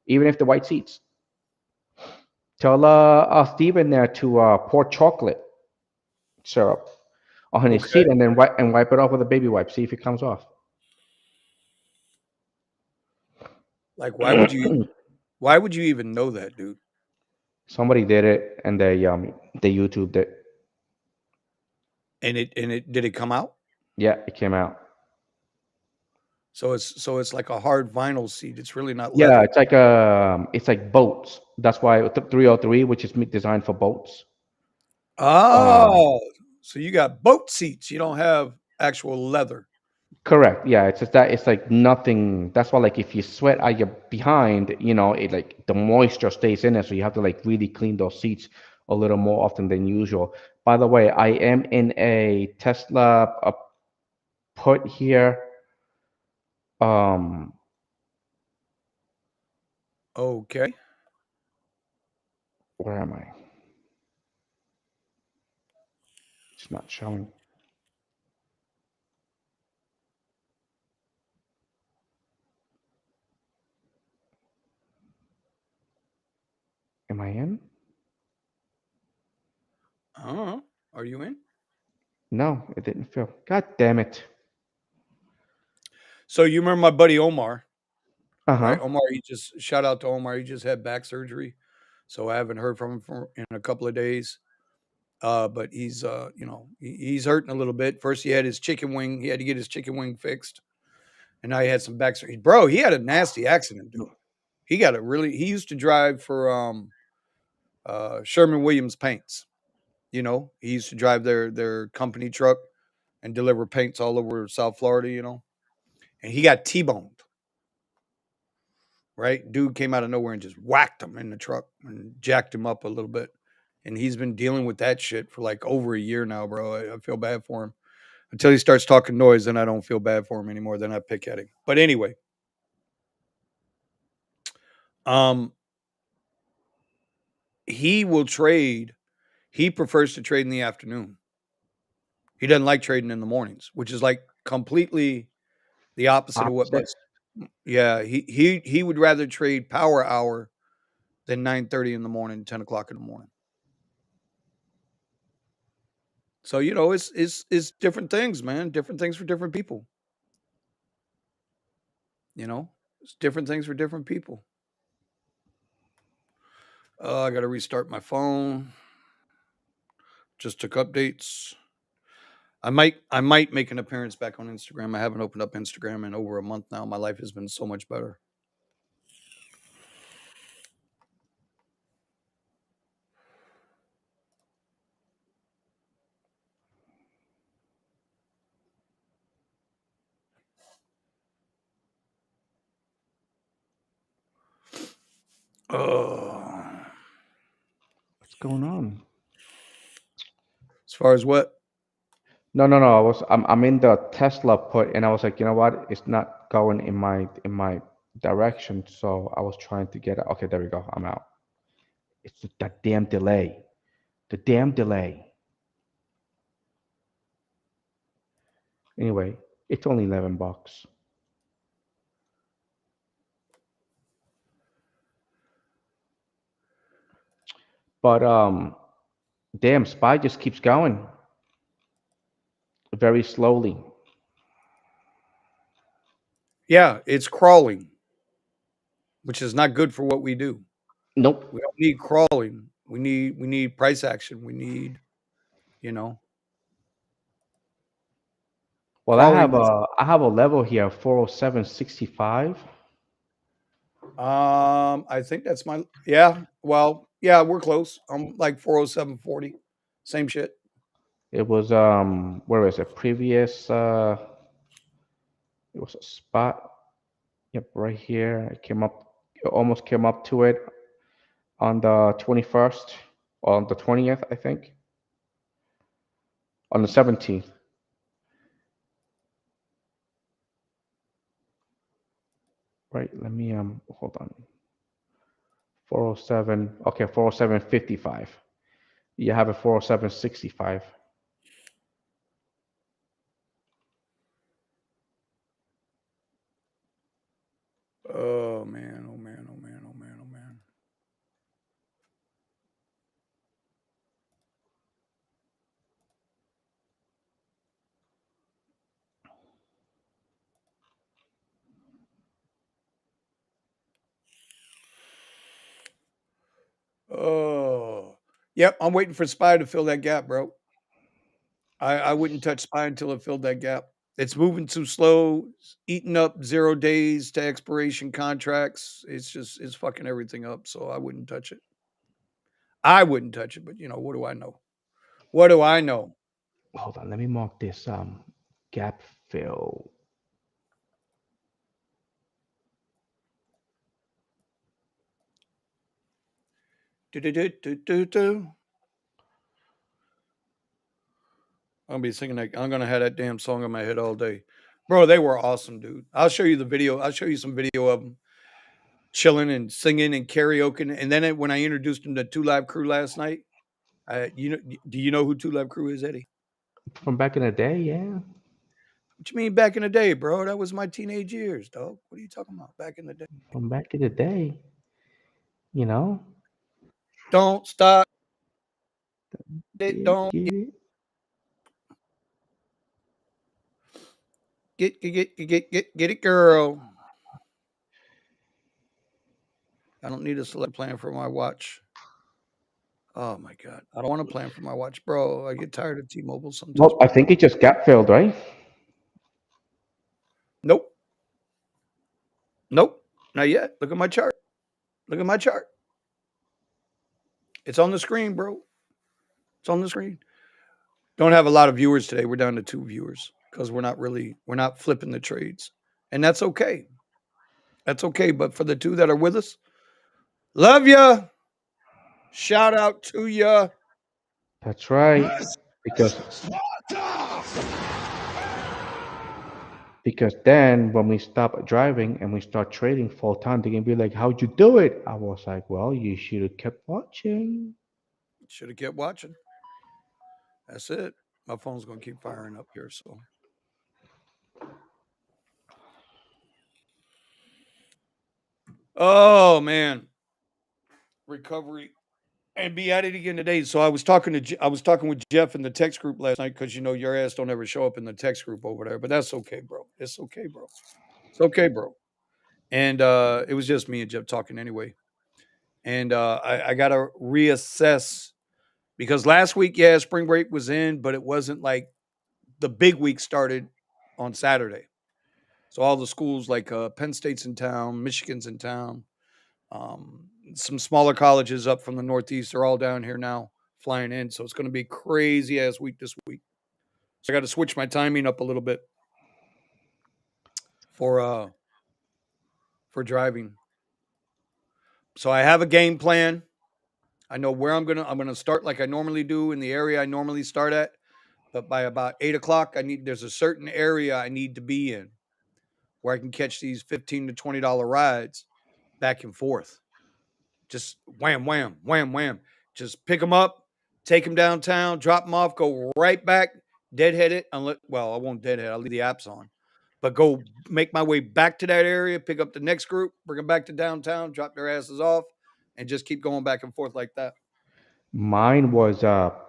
even if the white seats. Tell Steven there to pour chocolate syrup on his Okay. seat and then wipe it off with a baby wipe. See if it comes off. Like, why would you even know that, dude? Somebody did it and they YouTubed it. And it did it come out? Yeah, it came out. So it's like a hard vinyl seat. It's really not Yeah, leather. it's like boats. That's why 303, which is designed for boats. Um, Oh, so you got boat seats. You don't have actual leather. Correct. Yeah, it's just that it's like nothing. That's why, like, if you sweat out your behind, it like the moisture stays in there, so you have to like really clean those seats a little more often than usual. By the way, I am in a Tesla put here. Um, Okay. where am I? It's not showing. Am I in? Are you in? No, it didn't fill. God damn it. So you remember my buddy Omar, Uh-huh. right? Omar, he just shout out to Omar. He just had back surgery, so I haven't heard from him in a couple of days. But he's he's hurting a little bit. First, he had his chicken wing. He had to get his chicken wing fixed, and now he had some back surgery. Bro, he had a nasty accident, dude. He used to drive for Sherman Williams Paints. He used to drive their company truck and deliver paints all over South Florida. And he got T-boned. Right, dude came out of nowhere and just whacked him in the truck and jacked him up a little bit. And he's been dealing with that shit for like over a year now, bro. I feel bad for him until he starts talking noise. Then I don't feel bad for him anymore. Then I pick at him. But anyway, um, he will trade. He prefers to trade in the afternoon. He doesn't like trading in the mornings, which is like completely the opposite of what Opposite. most. Yeah, he would rather trade power hour than 9:30 in the morning, 10 o'clock in the morning. So it's different things, man. Different things for different people. It's different things for different people. I got to restart my phone. Just took updates. I might make an appearance back on Instagram. I haven't opened up Instagram in over a month now. My life has been so much better. Oh, What's going on? as far as what? No, no, no. I'm in the Tesla put, and I was like, you know what? It's not going in my direction. So I was trying to get it. Okay, there we go. I'm out. It's that damn delay. The damn delay. Anyway, it's only $11. But damn, Spy just keeps going very slowly. Yeah, it's crawling, which is not good for what we do. Nope. We don't need crawling. We need price action. We need, you know, Well, I have crawling is. a level here, 407.65. I think that's my yeah. Well, yeah, we're close. I'm like 407.40. Same shit. It was where is it? Previous it was a spot. Yep, right here. It almost came up to it on the 21st, or on the 20th, I think. On the 17th. Right, let me hold on. 407. Okay, 407.55. You have a 407.65. Oh man, oh man, oh man, oh man, oh man. Oh. Yep, I'm waiting for Spy to fill that gap, bro. I wouldn't touch Spy until it filled that gap. It's moving too slow, it's eating up 0 days to expiration contracts. It's fucking everything up, so I wouldn't touch it. I wouldn't touch it, but what do I know? What do I know? Hold on, let me mark this gap fill. Do do do do do do. I'm gonna be singing that. I'm gonna have that damn song in my head all day, bro. They were awesome, dude. I'll show you the video. I'll show you some video of them chilling and singing and karaoke. And then when I introduced them to Two Live Crew last night, do you know who Two Live Crew is, Eddie? From back in the day, yeah. What you mean back in the day, bro? That was my teenage years, dog. What are you talking about? Back in the day. From back in the day, you know. Don't stop it. Get Don't it. get it, girl. I don't need a select plan for my watch. Oh my god, I don't want to plan for my watch, bro. I get tired of T-Mobile sometimes. Well, I think it just gap filled, right? Nope, nope, not yet. Look at my chart. Look at my chart. It's on the screen, bro. It's on the screen. Don't have a lot of viewers today. We're down to 2 viewers because we're not flipping the trades, and that's okay. That's okay. But for the two that are with us, love ya. Shout out to ya. That's right. Because then when we stop driving and we start trading full time, they can be like, "How'd you do it?" I was like, "Well, you should have kept watching." Should have kept watching. That's it. My phone's gonna keep firing up here. So, oh man, recovery and be at it again today. So I was talking with Jeff in the text group last night because your ass don't ever show up in the text group over there. But that's okay, bro. It's okay, bro. It's okay, bro. And it was just me and Jeff talking anyway. And I got to reassess because last week, yeah, spring break was in, but it wasn't like the big week started on Saturday. So all the schools like Penn State's in town, Michigan's in town, some smaller colleges up from the Northeast are all down here now flying in. So it's going to be crazy ass week this week. So I got to switch my timing up a little bit for uh for driving. So I have a game plan. I know where I'm gonna start like I normally do in the area I normally start at. But by about 8 o'clock, there's a certain area I need to be in where I can catch these $15 to $20 rides back and forth. Just wham, wham, wham, wham. Just pick them up, take them downtown, drop them off, go right back, deadhead it. Unless, well, I won't deadhead. I'll leave the apps on, but go make my way back to that area, pick up the next group, bring them back to downtown, drop their asses off, and just keep going back and forth like that. Mine was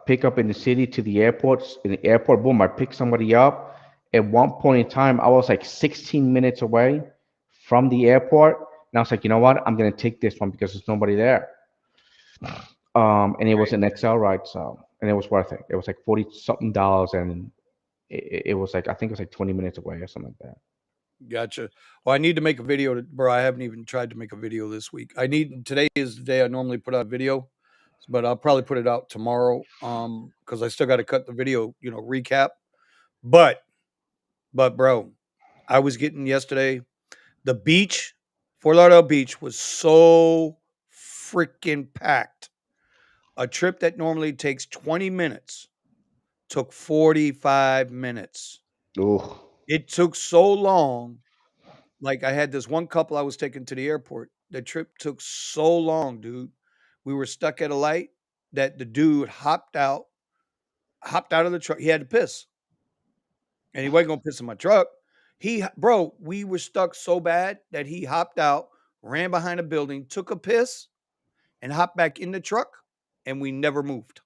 pick up in the city to the airports. In the airport, boom, I picked somebody up. At one point in time, I was like 16 minutes away from the airport. And I was like, you know what? I'm gonna take this one because there's nobody there. And it was Right. an XL ride, so and it was worth it. It was like 40 something dollars, and it was like I think it was like 20 minutes away or something like that. Gotcha. Well, I need to make a video, bro. I haven't even tried to make a video this week. Today is the day I normally put out a video, but I'll probably put it out tomorrow. Because I still got to cut the video, recap. But, bro, I was getting yesterday. The beach, Fort Lauderdale Beach, was so freaking packed. A trip that normally takes 20 minutes took 45 minutes. Ooh, It took so long. Like, I had this one couple I was taking to the airport. The trip took so long, dude. We were stuck at a light that the dude hopped out of the truck. He had to piss, and he wasn't gonna piss in my truck. Bro, we were stuck so bad that he hopped out, ran behind a building, took a piss, and hopped back in the truck, and we never moved.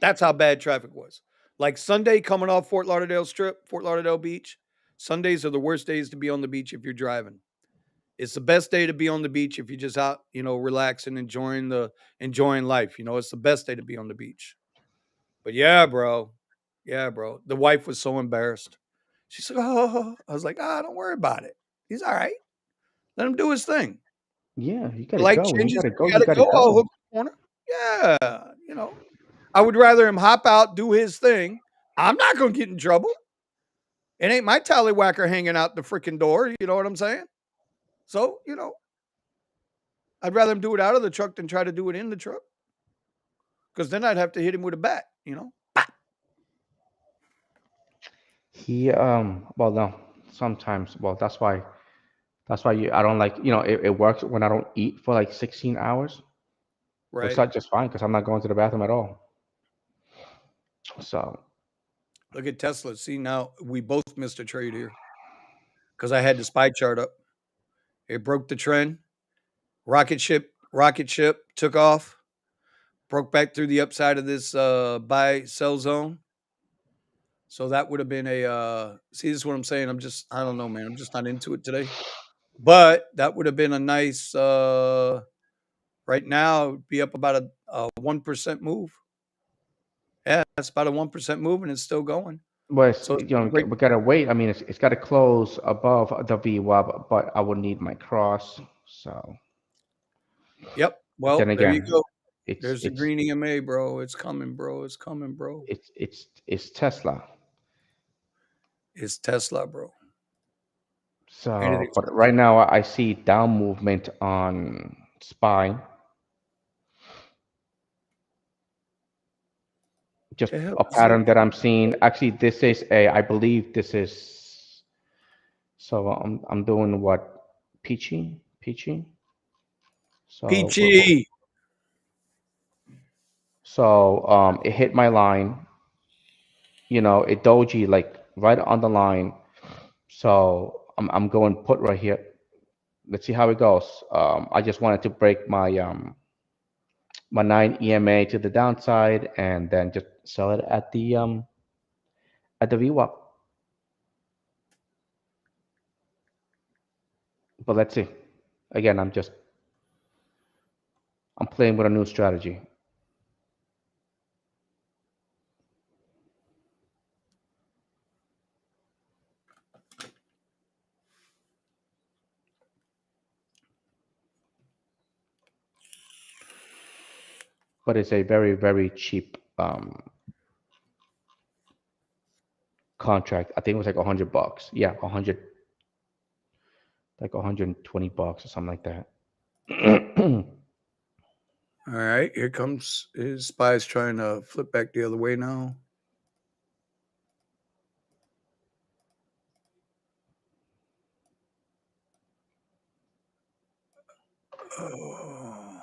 That's how bad traffic was. Like Sunday coming off Fort Lauderdale Strip, Fort Lauderdale Beach. Sundays are the worst days to be on the beach if you're driving. It's the best day to be on the beach if you're just out, relaxing, enjoying life. It's the best day to be on the beach. But yeah, bro. Yeah, bro. The wife was so embarrassed. She's like, oh, I was like, don't worry about it. He's all right. Let him do his thing. yeah, you The gotta light go. When you changes. gotta go, You you gotta gotta go. I'll go. hook the corner. Yeah. I would rather him hop out, do his thing. I'm not gonna get in trouble. It ain't my tallywhacker hanging out the freaking door. You know what I'm saying? So, I'd rather him do it out of the truck than try to do it in the truck. Because then I'd have to hit him with a bat. He well no, sometimes well that's why I don't like it works when I don't eat for like 16 hours. Works Right. out just fine because I'm not going to the bathroom at all. So Look at Tesla. See, now we both missed a trade here because I had the spy chart up. It broke the trend. Rocket ship took off, broke back through the upside of this buy sell zone. So that would have been see, this is what I'm saying. I don't know, man. I'm just not into it today. But that would have been a nice, right now, it'd be up about a 1% move. Yeah, that's about a 1% move, and it's still going. but So it's a great. we gotta wait. I mean it's gotta close above the VWAP, but I would need my cross. So Yep. but then Well, there you again, go. it's There's the it's green EMA, bro. It's coming, bro. It's coming, bro. it's Tesla. It's Tesla, bro. So, Anything's but right possible. now I see down movement on SPY, just The hell a is it? pattern that I'm seeing. Actually, this is I believe this is, so I'm doing what, peachy. So, Peachy. it hit my line, it doji like right on the line. So I'm going put right here. Let's see how it goes. I just wanted to break my 9 EMA to the downside and then just sell it at the VWAP. But let's see. Again, I'm playing with a new strategy, but it's a very very cheap contract. I think it was like $100. Yeah, 100 like $120 or something like that. All right, here comes his spy's trying to flip back the other way now. Oh.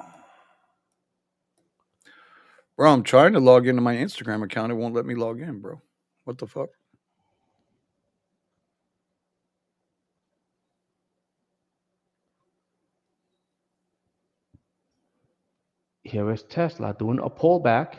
Bro, I'm trying to log into my Instagram account. It won't let me log in, bro. What the fuck? Here is Tesla doing a pullback.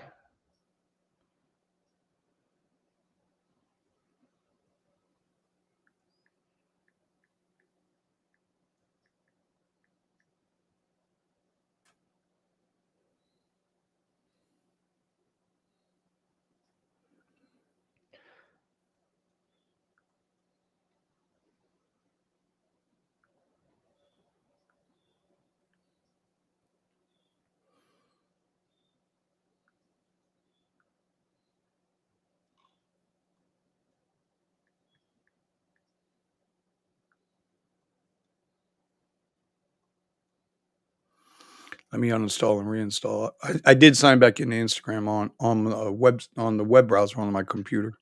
Let me uninstall and reinstall. I did sign back into Instagram on the web browser on my computer.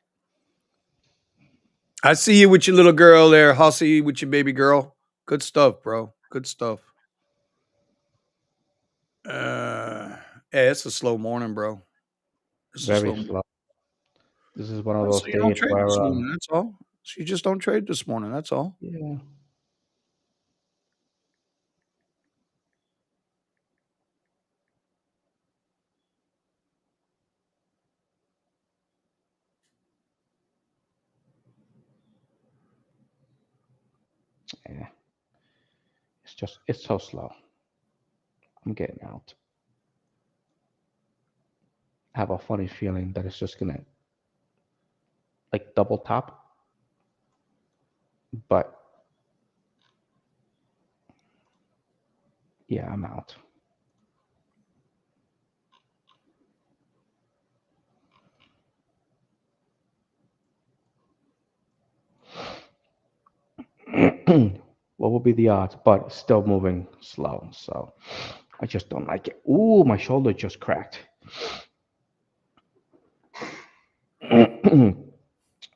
I see you with your little girl there, Hussy, with your baby girl. Good stuff, bro. Good stuff. Uh, yeah, it's a slow morning, bro. It's a Very slow morning. slow. This is one of So those you don't days trade this where, morning. That's all. So you just don't trade this morning. That's all. yeah, yeah, it's so slow. I'm getting out. I have a funny feeling that it's just gonna like double top, but yeah, I'm out. What will be the odds? But it's still moving slow, so I just don't like it. Ooh, my shoulder just cracked.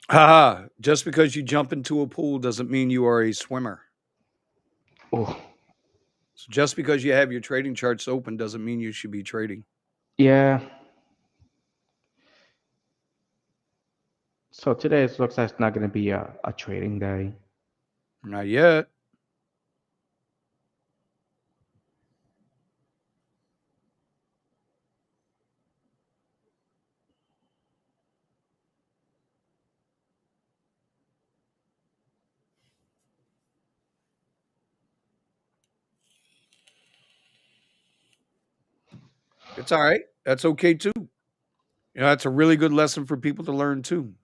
Haha. Just because you jump into a pool doesn't mean you are a swimmer. Ooh, So just because you have your trading charts open doesn't mean you should be trading. yeah. So today it looks like it's not going to be a trading day. Not yet. It's all right. That's okay too. That's a really good lesson for people to learn too.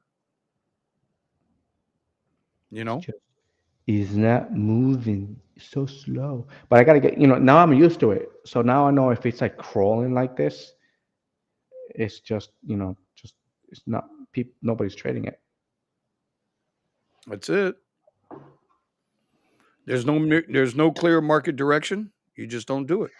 You It's know, just is not moving. It's so slow. But I gotta get, now I'm used to it. So now I know if it's like crawling like this, it's just, just it's not people. Nobody's trading it. that's it. There's no clear market direction. You just don't do it.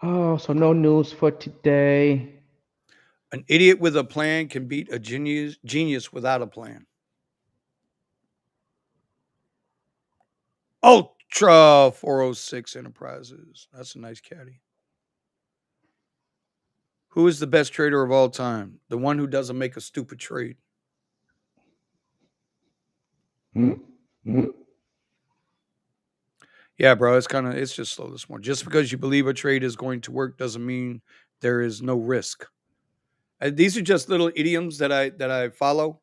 Oh, so no news for today. An idiot with a plan can beat a genius without a plan. Ultra 406 Enterprises. That's a nice caddy. Who is the best trader of all time? The one who doesn't make a stupid trade. Mm, mm. Yeah, bro, it's just slow this morning. Just because you believe a trade is going to work doesn't mean there is no risk. These are just little idioms that I follow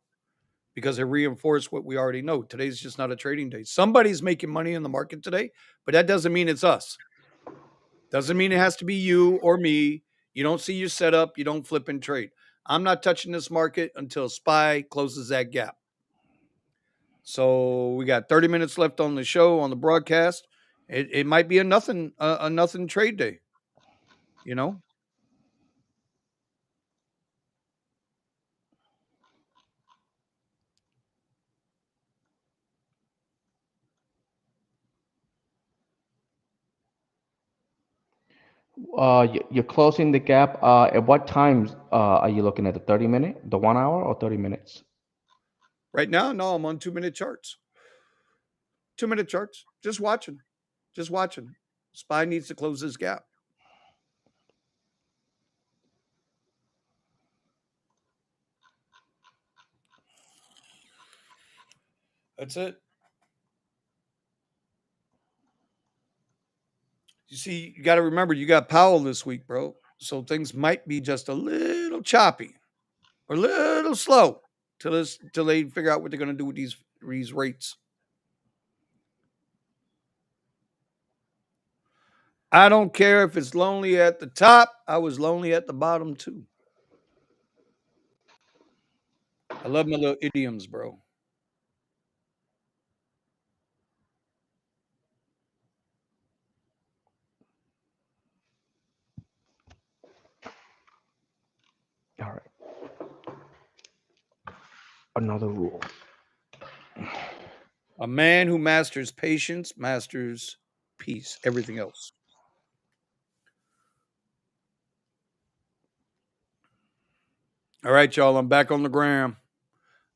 because they reinforce what we already know. Today's just not a trading day. Somebody's making money in the market today, but that doesn't mean it's us. Doesn't mean it has to be you or me. You don't see your setup, you don't flip and trade. I'm not touching this market until SPY closes that gap. So we got 30 minutes left on the show on the broadcast. It might be a nothing trade day. You know, You're closing the gap. At what times are you looking at the 30 minute, the 1 hour, or 30 minutes? right now, no, I'm on 2 minute charts. 2 minute charts. Just watching. Just watching. Spy needs to close this gap. That's it. You see, you got to remember you got Powell this week, bro. So things might be just a little choppy or a little slow till they figure out what they're going to do with these rates. I don't care if it's lonely at the top. I was lonely at the bottom too. I love my little idioms, bro. All right. Another rule. A man who masters patience masters peace. Everything else. All right, y'all. I'm back on the gram.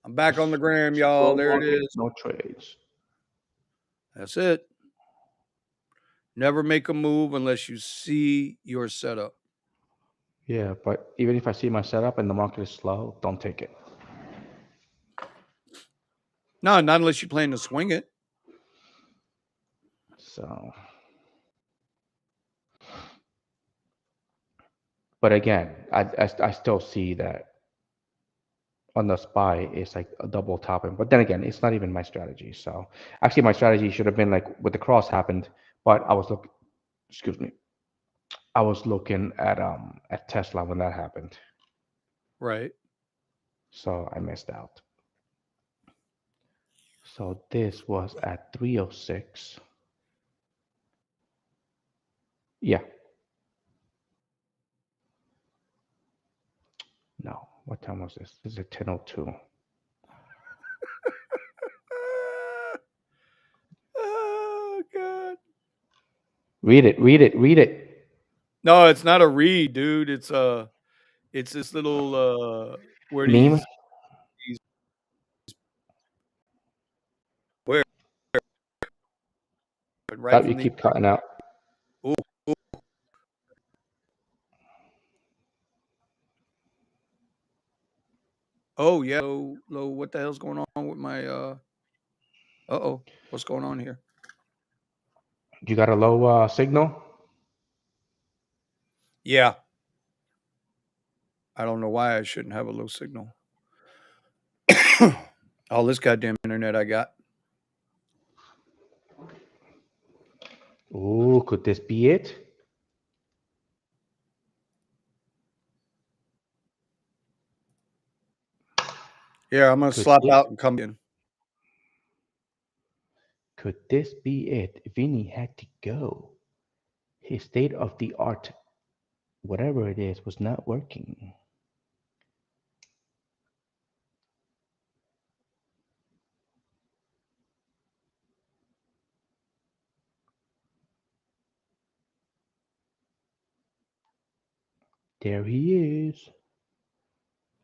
I'm back on the gram, y'all. Slow There it market, is. no trades. That's it. Never make a move unless you see your setup. Yeah, but even if I see my setup and the market is slow, don't take it. No, not unless you plan to swing it. So, but again, I still see that on the spy it's like a double topping. But then again, it's not even my strategy. So actually, my strategy should have been like with the cross happened, but I was looking. Excuse me. I was looking at Tesla when that happened, Right. so I missed out. So this was at 306. Yeah, no. What time was this? This is at 10:02. Oh God. Read it, read it, read it. No, it's not a read, dude. It's this little where Meme. these where right That you from the keep cutting out. oh, oh yeah. What the hell's going on with my uh-oh. What's going on here? You got a low signal? Yeah. I don't know why I shouldn't have a low signal. All this goddamn internet I got. Ooh, could this be it? Yeah, I'm gonna Could slap this out and come in. could this be it? Vinny had to go. His state of the art, whatever it is, was not working. There he is.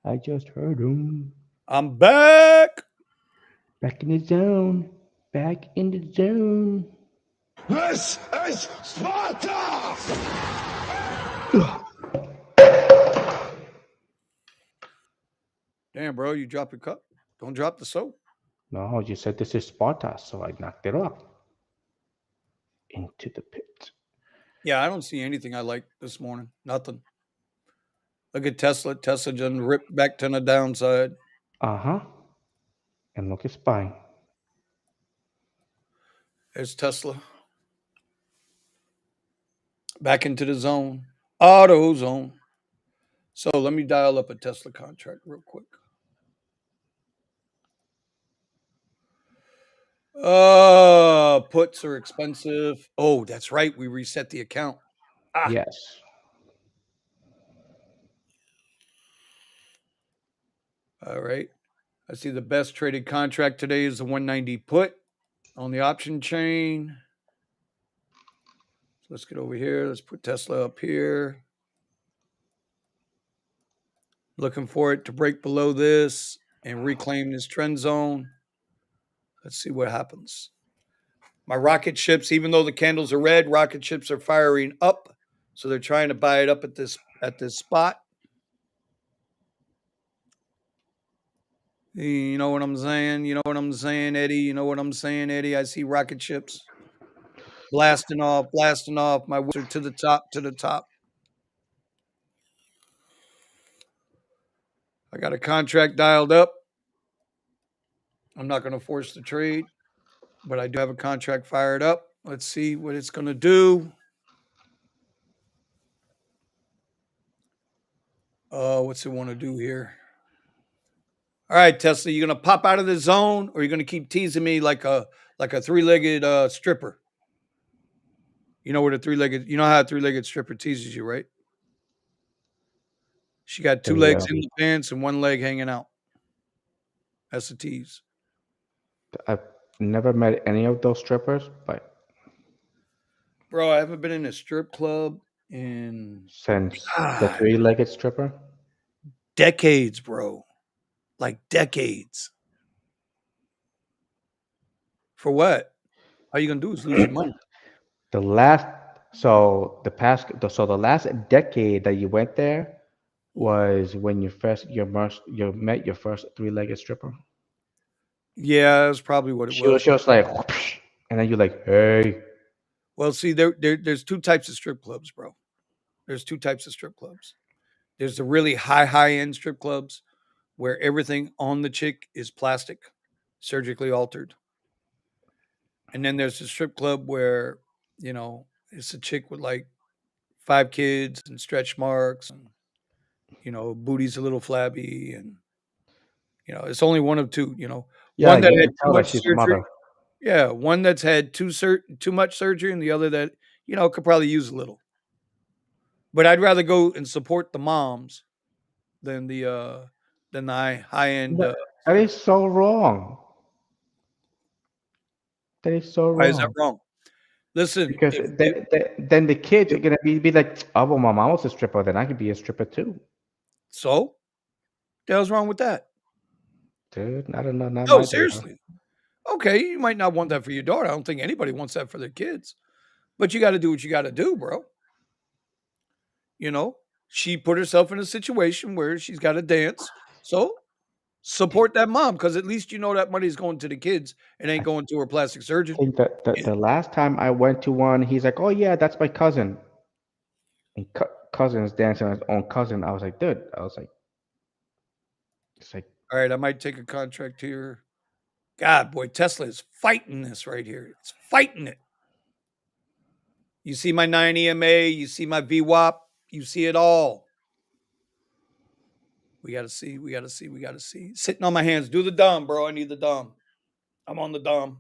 I just heard him. I'm back. Back in the zone. Back in the zone. This is Sparta! Damn, bro, you drop your cup. Don't drop the soap. No, you said this is Sparta, so I knocked it off. Into the pit. Yeah, I don't see anything I like this morning. Nothing. Look at Tesla. Tesla just ripped back to the downside. Uh huh. And look, it's fine. There's Tesla. Back into the zone. Auto zone. So let me dial up a Tesla contract real quick. Puts are expensive. Oh, that's right. We reset the account. Ah, Yes. all right. I see the best traded contract today is the 190 put on the option chain. So let's get over here. Let's put Tesla up here. Looking for it to break below this and reclaim this trend zone. Let's see what happens. My rocket ships, even though the candles are red, rocket ships are firing up. So they're trying to buy it up at this spot. You know what I'm saying? You know what I'm saying, Eddie? You know what I'm saying, Eddie? I see rocket ships blasting off, blasting off. My whips are to the top, to the top. I got a contract dialed up. I'm not going to force the trade, but I do have a contract fired up. Let's see what it's going to do. What's it want to do here? All right, Tesla, you going to pop out of the zone, or you're going to keep teasing me like a three-legged stripper? You know what a three-legged? You know how a three-legged stripper teases you, right? She got two The, legs in the pants and one leg hanging out. That's a tease. I've never met any of those strippers, but Bro, I haven't been in a strip club in since the God, three-legged stripper, decades, bro. Like decades. For what? All you gonna do is lose your money. the last, so the last decade that you went there was when you met your first three-legged stripper. Yeah, that's probably what it She was was. just like, whoosh, and then you're like, hey, Well, see, there's two types of strip clubs, bro. There's two types of strip clubs. There's the really high end strip clubs where everything on the chick is plastic, surgically altered. And then there's the strip club where, it's a chick with like five kids and stretch marks and, booty's a little flabby and, it's only one of two, yeah, one that you had can too tell that much she's a surgery. mother. Yeah, one that's had too much surgery and the other that, could probably use a little. But I'd rather go and support the moms than the high end That, that strip. is so wrong. That is so Why is that wrong. wrong? Listen, Because if then the kids are gonna be like, oh, well, my mom was a stripper, then I could be a stripper too. so, the hell's wrong with that? Dude, I don't know, not No, my daughter. seriously. Okay, you might not want that for your daughter. I don't think anybody wants that for their kids. But you got to do what you got to do, bro. You know, she put herself in a situation where she's got to dance. So support that mom because at least you know that money's going to the kids and ain't I going to her plastic surgeon. think that Yeah. the last time I went to one, he's like, oh yeah, that's my cousin. And cousin is dancing on his own cousin. I was like, dude, I was like, it's like, All right, I might take a contract here. God, boy, Tesla is fighting this right here. It's fighting it. You see my 9 EMA, you see my VWAP, you see it all. We got to see, we got to see, we got to see. Sitting on my hands. Do the Dom, bro. I need the Dom. I'm on the Dom.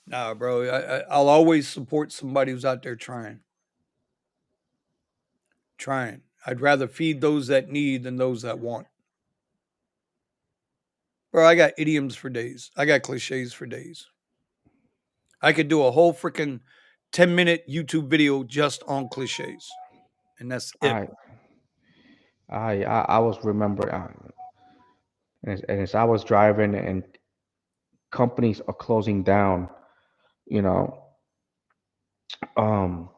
Nah, bro. I'll always support somebody who's out there trying. Trying. I'd rather feed those that need than those that want. Bro, I got idioms for days. I got cliches for days. I could do a whole freaking 10-minute YouTube video just on cliches. And that's it. I I was remember, and as I was driving and companies are closing down, you know, um,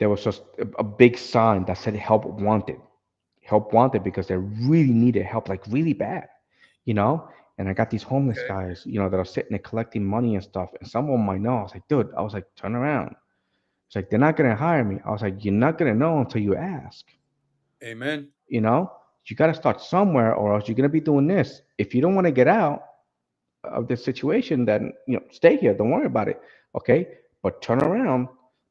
there was just a big sign that said help wanted because they really needed help, like really bad, you know. And I got these homeless Okay. guys, that are sitting there collecting money and stuff. And some of them I know. I was like, dude, I was like, turn around. It's like they're not gonna hire me. I was like, you're not gonna know until you ask. Amen. You know, you got to start somewhere, or else you're gonna be doing this. If you don't want to get out of this situation, then stay here. Don't worry about it. Okay, but turn around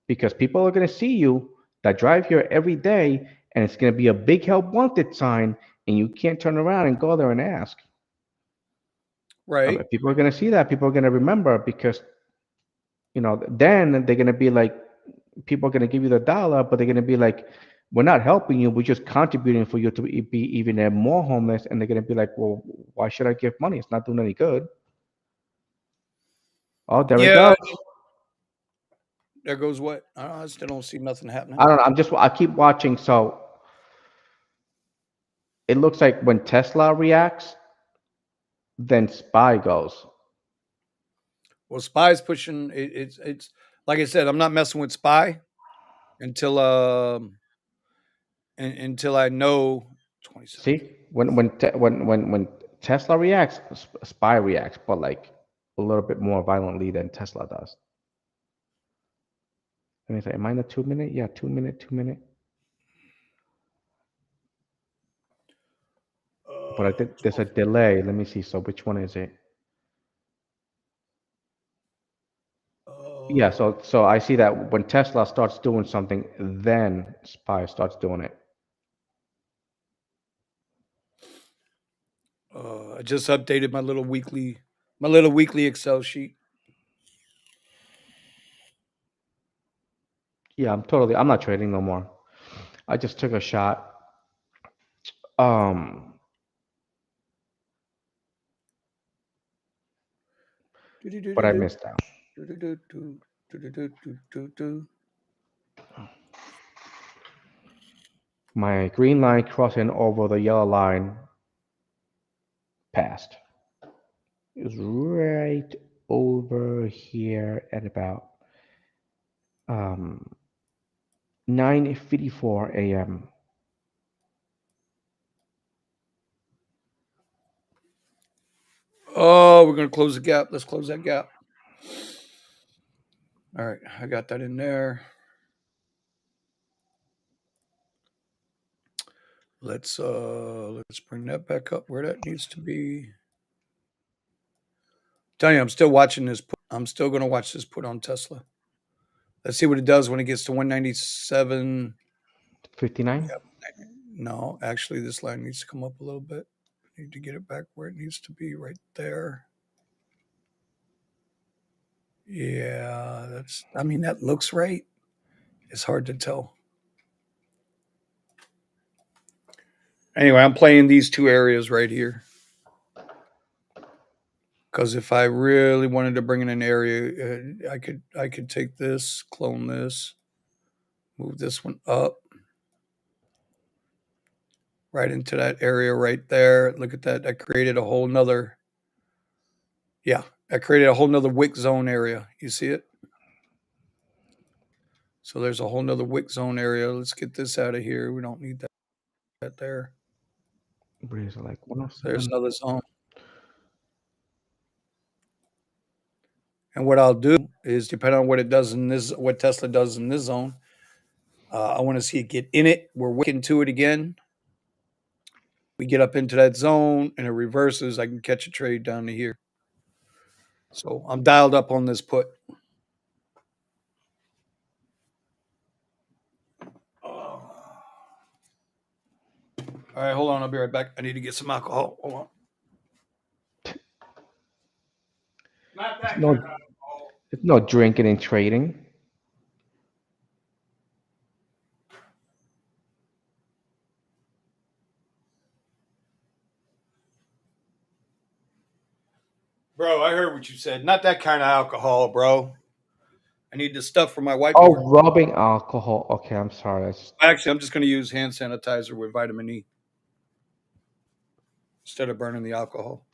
because people are gonna see you that drive here every day, and it's going to be a big help wanted sign, and you can't turn around and go there and ask. Right. People are going to see that. People are going to remember because then they're going to be like, people are going to give you the dollar, but they're going to be like, we're not helping you. We're just contributing for you to be even more homeless. And they're going to be like, well, why should I give money? It's not doing any good. Oh, there it Yeah. goes. There goes what? I still don't see nothing happening. I don't know. I keep watching. So it looks like when Tesla reacts, then Spy goes. Well, Spy's pushing. It's like I said. I'm not messing with Spy until until I know 27. See, when Tesla reacts, Spy reacts, but like a little bit more violently than Tesla does. Let me say, am I in a 2 minute? Yeah, 2 minute, 2 minute. But I think there's a delay. Let me see. So which one is it? Yeah, Uh, so I see that when Tesla starts doing something, then Spy starts doing it. I just updated my little weekly Excel sheet. Yeah, I'm not trading no more. I just took a shot. But I Do-do-do-do-do, missed out. do-do-do-do, do-do-do-do-do-do. My green line crossing over the yellow line passed. It was right over here at about 9:54 a.m. Oh, we're gonna close the gap. Let's close that gap. All right, I got that in there. Let's bring that back up where that needs to be. Tell you, I'm still watching this. I'm still gonna watch this put on Tesla. Let's see what it does when it gets to 197. 59. Yep. No, actually, this line needs to come up a little bit. I need to get it back where it needs to be, right there. Yeah, that's. I mean, that looks right. It's hard to tell. Anyway, I'm playing these two areas right here because if I really wanted to bring in an area, I could take this, clone this, move this one up right into that area right there. Look at that. That created a whole nother. Yeah, that created a whole nother wick zone area. You see it? So there's a whole nother wick zone area. Let's get this out of here. We don't need that there. Breeze like There's 107. another zone. And what I'll do is, depending on what it does in this, what Tesla does in this zone, I want to see it get in it. We're wicking to it again. We get up into that zone and it reverses. I can catch a trade down to here. So I'm dialed up on this put. All right, hold on. I'll be right back. I need to get some alcohol. Hold on. Not It's that kind of no, alcohol. it's no drinking and trading. Bro, I heard what you said. Not that kind of alcohol, bro. I need the stuff for my Oh, whiteboard. rubbing alcohol. Okay, I'm sorry. Actually, I'm just going to use hand sanitizer with vitamin E instead of burning the alcohol.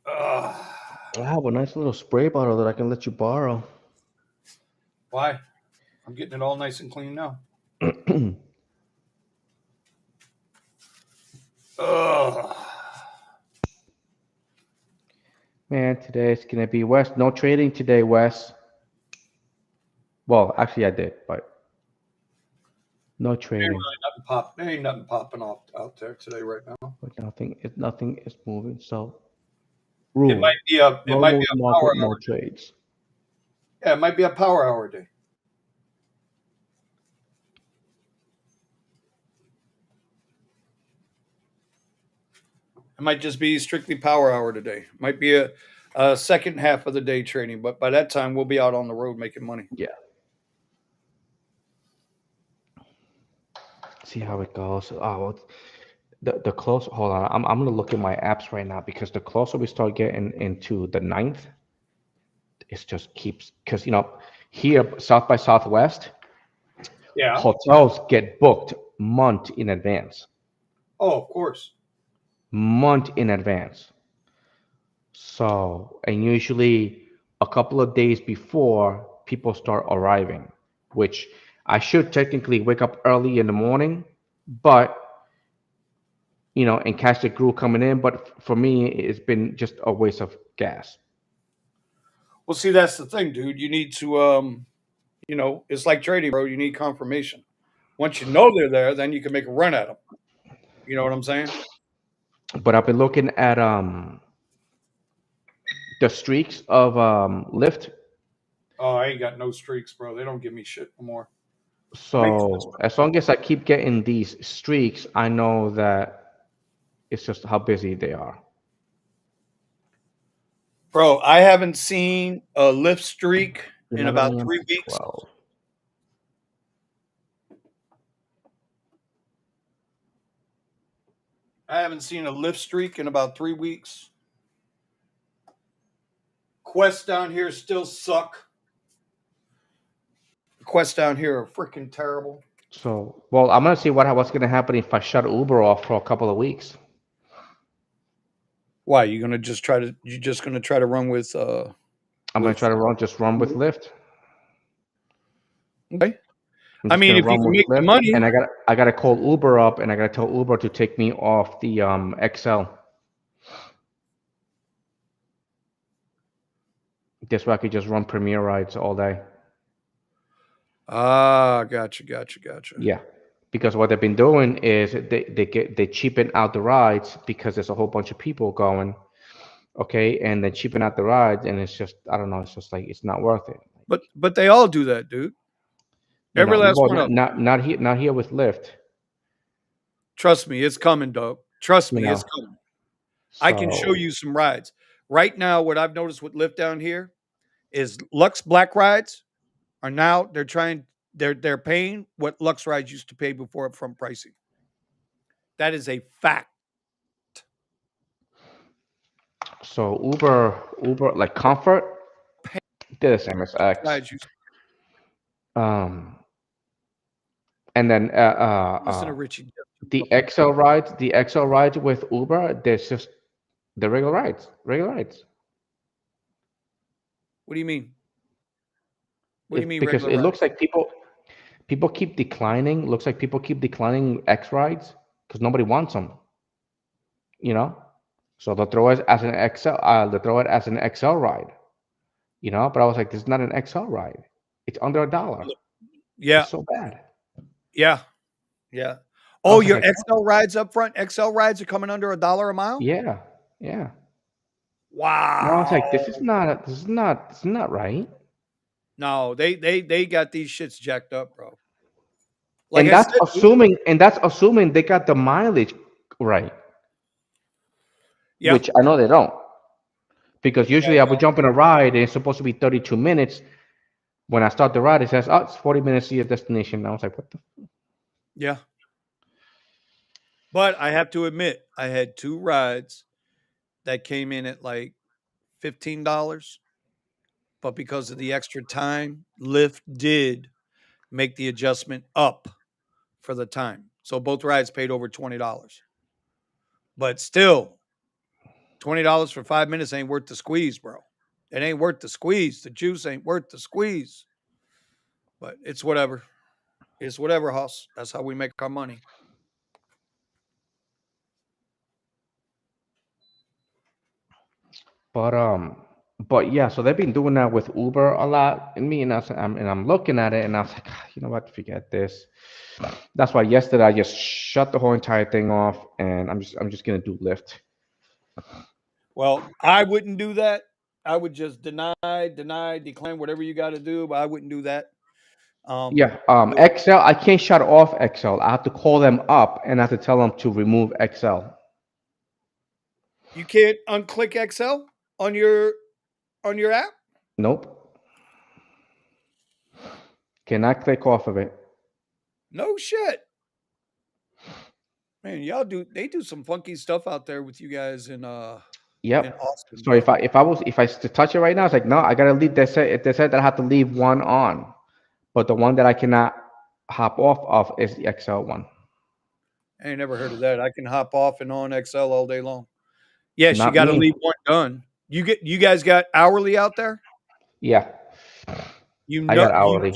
I have a nice little spray bottle that I can let you borrow. Why? I'm getting it all nice and clean now. Ugh. Man, today it's gonna be Wes. No trading today, Wes. Well, actually, I did, but no trading. There ain't nothing popping off out there today right now. But nothing is moving. So It Room. might be a it No might be moves a power market, no hour. trades. Yeah, it might be a power hour day. It might just be strictly power hour today. Might be a second half of the day trading, but by that time we'll be out on the road making money. Yeah. See how it goes. Oh, well, the close. Hold on. I'm gonna look at my apps right now because the closer we start getting into the ninth, it just keeps because here South by Southwest Yeah. hotels get booked month in advance. Oh, of course. Month in advance. So, and usually a couple of days before people start arriving, which I should technically wake up early in the morning, but and catch the crew coming in. But for me, it's been just a waste of gas. Well, see, that's the thing, dude. You need to, it's like trading, bro. You need confirmation. Once you know they're there, then you can make a run at them. You know what I'm saying? But I've been looking at the streaks of Lyft. Oh, I ain't got no streaks, bro. They don't give me shit no more. Makes sense, So as long as I keep getting these streaks, I know that it's just how busy they are. bro. I haven't seen a lift streak in 11 about a.m. 3 weeks. to 12. I haven't seen a lift streak in about 3 weeks. Quests down here still suck. Quests down here are freaking terrible. So, well, I'm gonna see what's gonna happen if I shut Uber off for a couple of weeks. Why you gonna just try to? You just gonna try to run I'm gonna with? try to run with Lyft. Okay. I'm I just mean, gonna if you run can with make the Lyft, money, and I gotta call Uber up, and I gotta tell Uber to take me off the XL. This way I could just run Premier rides all day. gotcha. Yeah, because what they've been doing is they cheapen out the rides because there's a whole bunch of people going. Okay, and then cheapen out the rides, and it's just I don't know. It's just like it's not worth it. But they all do that, dude. Every last Well, one of them. not here with Lyft. Trust me, it's coming, dog. Trust You me, it's know, coming. I can show so you some rides. Right now, what I've noticed with Lyft down here is Lux Black rides are now they're paying what Lux rides used to pay before upfront pricing. That is a fact. so Uber like Comfort Pay did the same as X. rides used. Um, and then Listen to Richie. the XL rides with Uber, there's just the regular rides. What do you mean? What do you It, mean because regular it looks rides? like people keep declining. Looks like people keep declining X rides because nobody wants them. You know, so they'll throw it as an XL. They'll throw it as an XL ride. But I was like, this is not an XL ride. It's under $1. Yeah, It's so bad. yeah, yeah. I Oh, was your like, XL rides up front. XL rides are coming under $1 a mile. yeah, yeah. And I was like, Wow. this is not right. No, they got these shits jacked up, bro. Like And I that's said, dude. assuming they got the mileage right, Yeah, which I know they don't. Because yeah, usually I would jump in a ride and it's supposed to be 32 minutes. When I start the ride, it says, oh, it's 40 minutes to your destination. I was like, what the? yeah. But I have to admit, I had two rides that came in at like $15, but because of the extra time, Lyft did make the adjustment up for the time. So both rides paid over $20. But still, $20 for 5 minutes ain't worth the squeeze, bro. It ain't worth the squeeze. The juice ain't worth the squeeze. But it's whatever. It's whatever, Hoss. That's how we make our money. But but yeah, so they've been doing that with Uber a lot, and I'm looking at it, and I was like, "Ah, you know what, forget this." That's why yesterday I just shut the whole entire thing off, and I'm just gonna do Lyft. Well, I wouldn't do that. I would just deny, decline, whatever you got to do, but I wouldn't do that. Yeah. The- Excel. I can't shut off Excel. I have to call them up and I have to tell them to remove Excel. you can't unclick Excel on your app. Nope. Cannot click off of it. No shit, man. They do some funky stuff out there with you guys in Yep. Austin, So bro. if I was to touch it right now, it's like no, I gotta leave. They said that I have to leave one on, but the one that I cannot hop off of is the Excel one. I ain't never heard of that. I can hop off and on Excel all day long. Yes, you Not got to me. leave one done. You guys got hourly out there? Yeah, You I know got hourly.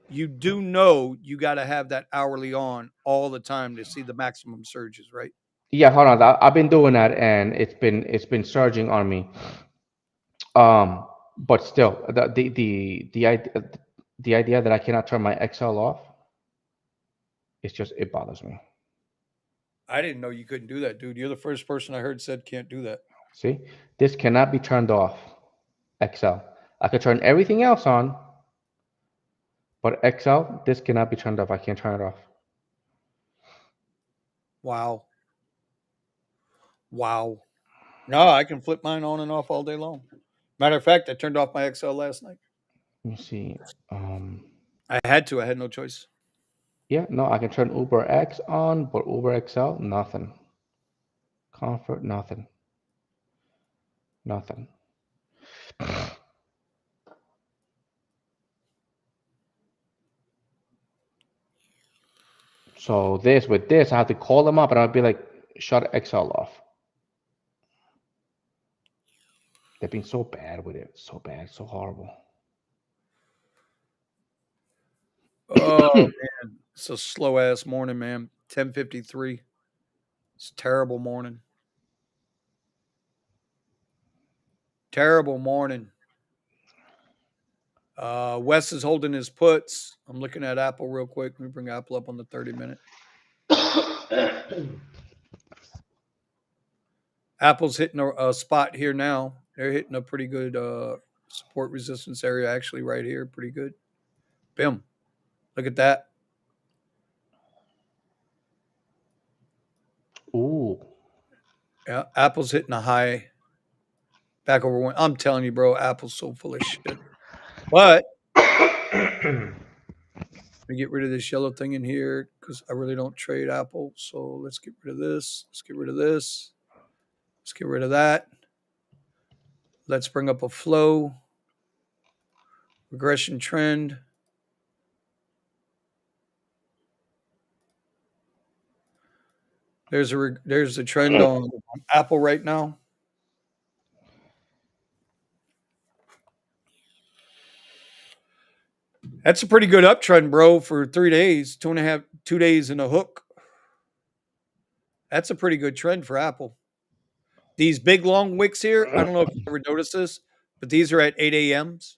you do know you got to have that hourly on all the time to see the maximum surges, right? Yeah, hold on. I've been doing that, and it's been surging on me. But still, the idea that I cannot turn my Excel off, it bothers me. I didn't know you couldn't do that, dude. You're the first person I heard said can't do that. See, this cannot be turned off. Excel. I could turn everything else on, but Excel, this cannot be turned off. I can't turn it off. Wow. Wow. No, I can flip mine on and off all day long. Matter of fact, I turned off my Excel last night. Let me see. I had to. I had no choice. Yeah, no, I can turn Uber X on, but Uber XL, nothing. Comfort, nothing. Nothing. So with this, I have to call them up and I'll be like, shut Excel off. They've been so bad with it. So bad, so horrible. Oh man, it's a slow ass morning, man. 10:53. It's a terrible morning. Terrible morning. Wes is holding his puts. I'm looking at Apple real quick. Let me bring Apple up on the 30-minute. Apple's hitting a spot here now. They're hitting a pretty good support resistance area, actually, right here. Pretty good. Bim. Look at that. Ooh. Yeah, Apple's hitting a high back over one. I'm telling you, bro, Apple's so full of shit. But let me get rid of this yellow thing in here because I really don't trade Apple. So let's get rid of this. Let's get rid of this. Let's get rid of that. Let's bring up a flow, regression trend. There's a trend on Apple right now. That's a pretty good uptrend, bro, for 3 days, 2 days in a hook. That's a pretty good trend for Apple. These big long wicks here, I don't know if you ever noticed this, but these are at 8 a.m.s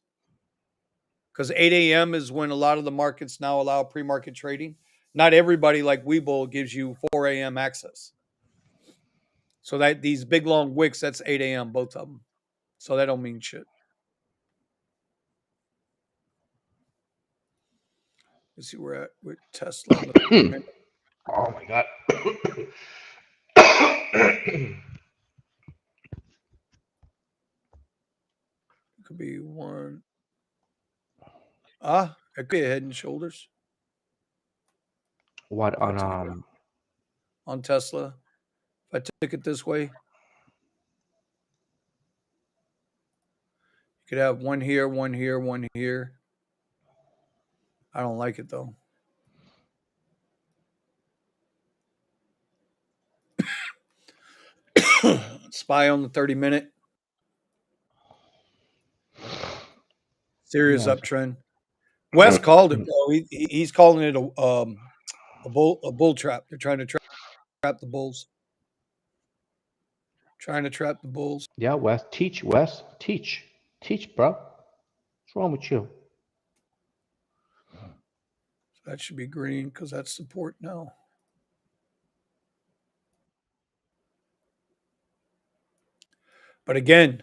because 8 a.m. is when a lot of the markets now allow pre-market trading. Not everybody like Webull gives you 4 a.m. access. So that these big long wicks, that's 8 a.m. both of them. So that don't mean shit. Let's see where we're at with Tesla on the 30-minute. Oh my god. It could be one. It could be a head and shoulders What if I on took it on Tesla. If I took it this way, you could have one here, one here, one here. I don't like it though. Spy on the 30-minute. Serious yeah. uptrend. Wes called it, bro. He's calling it a bull trap. They're trying to trap the bulls. Trying to trap the bulls. Yeah, Wes, teach, bro. What's wrong with you? That should be green because that's support now. But again,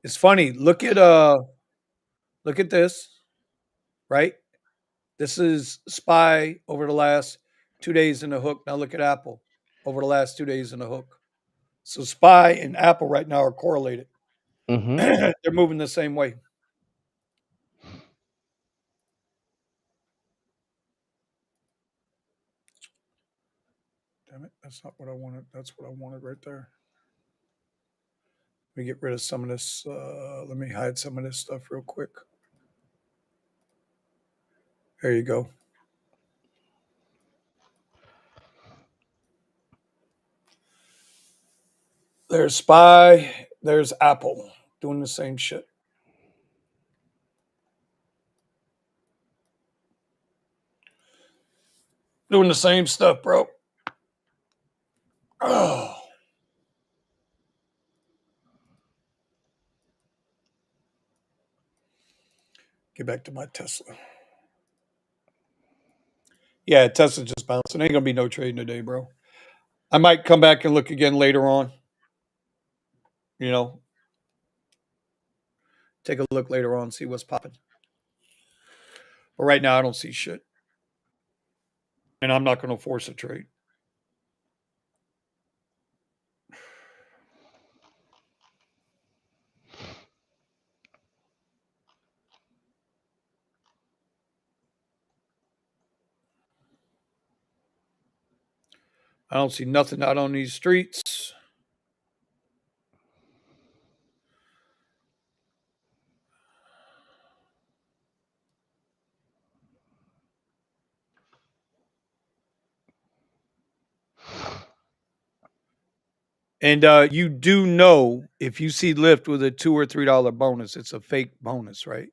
it's funny. Look at this, right? This is SPY over the last 2 days in the hook. Now look at Apple over the last 2 days in the hook. So SPY and Apple right now are correlated. Mm-hmm. They're moving the same way. Damn it, that's not what I wanted. That's what I wanted right there. Let me get rid of some of this. Let me hide some of this stuff real quick. There you go. There's SPY, there's Apple doing the same shit. Doing the same stuff, bro. Oh. Get back to my Tesla. Yeah, Tesla's just bouncing. Ain't gonna be no trading today, bro. I might come back and look again later on. You know, take a look later on, see what's popping. But right now, I don't see shit, and I'm not gonna force a trade. I don't see nothing out on these streets. And you do know if you see Lyft with a $2 or $3 bonus, it's a fake bonus, right?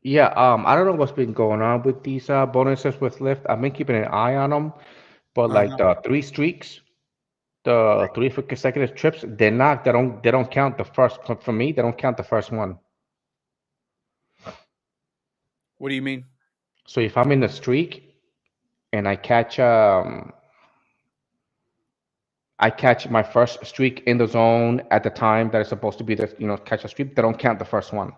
Yeah. I don't know what's been going on with these bonuses with Lyft. I've been keeping an eye on them, but like Uh-huh. the three streaks, the three for consecutive trips, they're not. They don't count the first. For me, they don't count the first one. What do you mean? So if I'm in the streak and I catch my first streak in the zone at the time that it's supposed to be the catch a streak. They don't count the first one,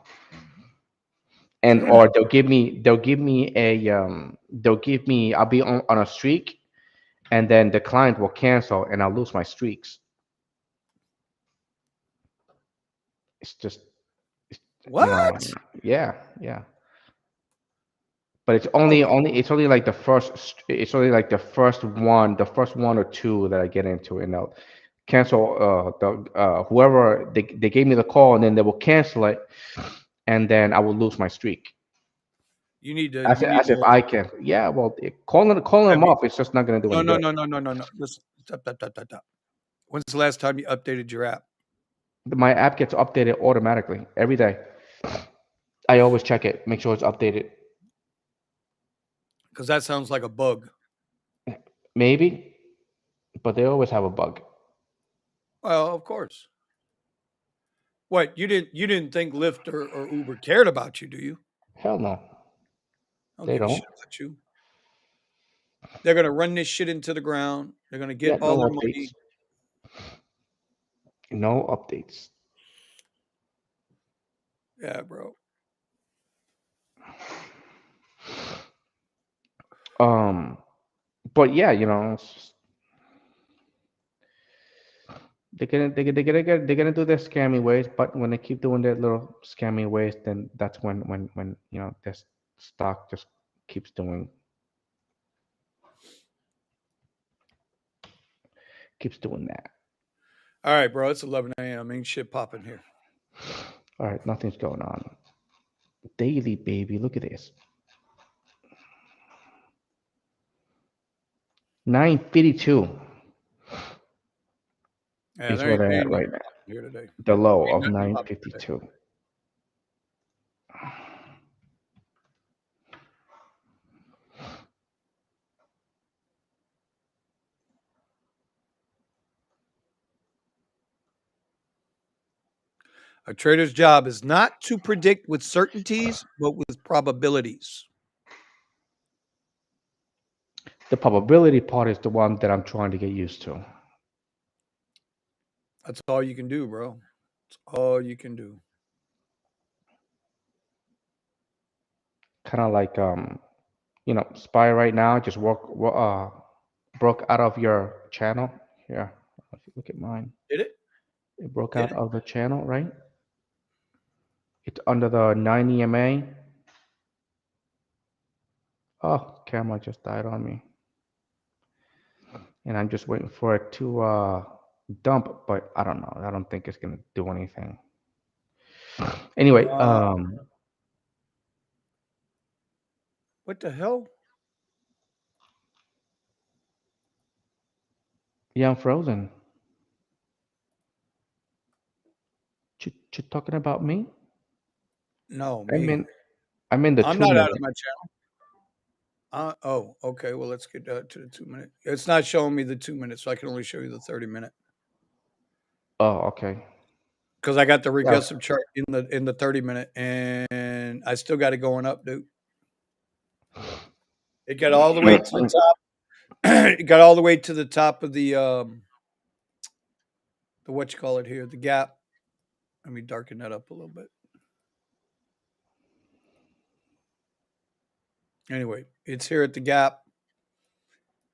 and or they'll give me I'll be on a streak, and then the client will cancel, and I'll lose my streaks. It's just What? yeah, yeah. But Oh, it's only like the first one or two that I get into, and they'll cancel the whoever they gave me the call, and then they will cancel it, and then I will lose my streak. you need to. As You need as if to. I can, yeah. Well, calling Have them you, up, it's just not gonna do no, any no, good. no, no, no, no, no. Listen. Stop, stop, stop, stop, stop. When's the last time you updated your app? My app gets updated automatically every day. I always check it, make sure it's updated. Because that sounds like a bug. Maybe, but they always have a bug. Well, of course. What you didn't think Lyft or Uber cared about you, do you? Hell no, I don't they give a don't. shit about you. They're gonna run this shit into the ground. They're gonna Yeah, get no all their updates. money. No updates. Yeah, bro. Um, but yeah, they're gonna do their scammy ways. But when they keep doing their little scammy ways, then that's when this stock just keeps doing that. All right, bro. It's 11 a.m. Ain't shit popping here. All right, nothing's going on. Daily, baby, look at this. 952 Yeah, is there where ain't, they're there at ain't right nothing now. popping here today. The low Ain't of nothing popping today. 952. A trader's job is not to predict with certainties, but with probabilities. The probability part is the one that I'm trying to get used to. That's all you can do, bro. It's all you can do. Kind of like Spy right now just broke out of your channel. Here, if you look at mine, Did it? it broke Did out it? of the channel, right? It's under the 9 EMA. Oh, camera just died on me, and I'm just waiting for it to dump, but I don't know. I don't think it's gonna do anything. Anyway, Uh, what the hell? yeah, I'm frozen. You talking about me? No, I'm me. in. I'm in the I'm two not out of minute. my channel. Oh, okay. Well, let's get to the 2 minute. It's not showing me the 2 minutes, so I can only show you the 30 minute Oh, okay. because I got the Yeah. regressive chart in the 30 minute, and I still got it going up, dude. It got all the way to the top. It got all the way to the top of the what you call it here, the gap. Let me darken that up a little bit. Anyway, it's here at the gap,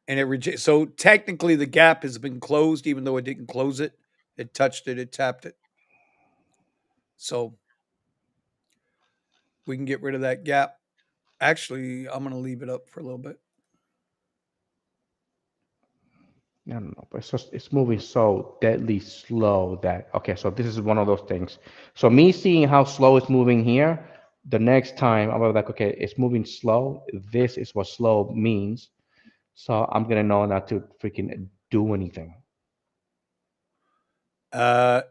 and so technically the gap has been closed, even though it didn't close it. It touched it, it tapped it. So we can get rid of that gap. Actually, I'm gonna leave it up for a little bit. I don't know, but it's moving so deadly slow that okay. So this is one of those things. So me seeing how slow it's moving here, the next time I'm like, okay, it's moving slow. This is what slow means. So I'm gonna know not to freaking do anything.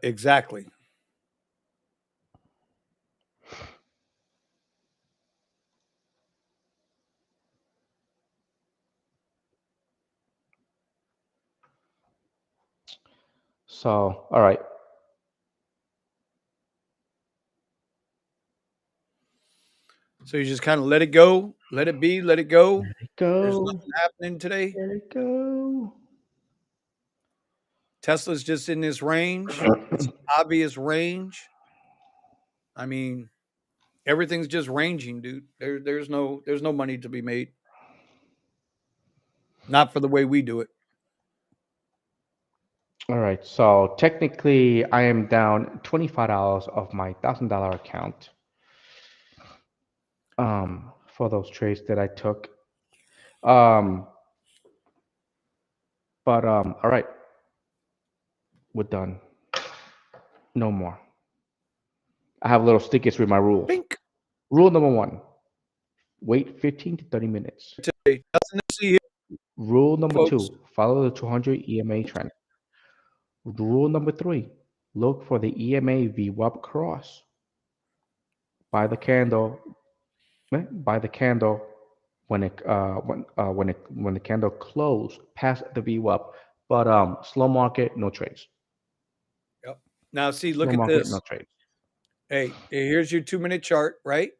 Exactly. So all right, So you just kind of let it go, let it be, let it go. let it There's go, nothing happening today. let it go. Tesla's just in this range. It's an obvious range. I mean, everything's just ranging, dude. There's no money to be made. Not for the way we do it. All right, so technically I am down $25 of my $1,000 account for those trades that I took. Um, but all right, we're done. No more. I have little stickers with my rules. Pink Rule number one: wait 15 to 30 minutes. today. Nothing to see here, Rule number folks. two: follow the 200 EMA trend. Rule number three: look for the EMA VWAP cross. Buy the candle. Buy the candle when the candle closed past the VWAP. But slow market, no trades. Yep. Now see, Slow look at market, no this. trades. Hey, here's your 2 minute chart, right?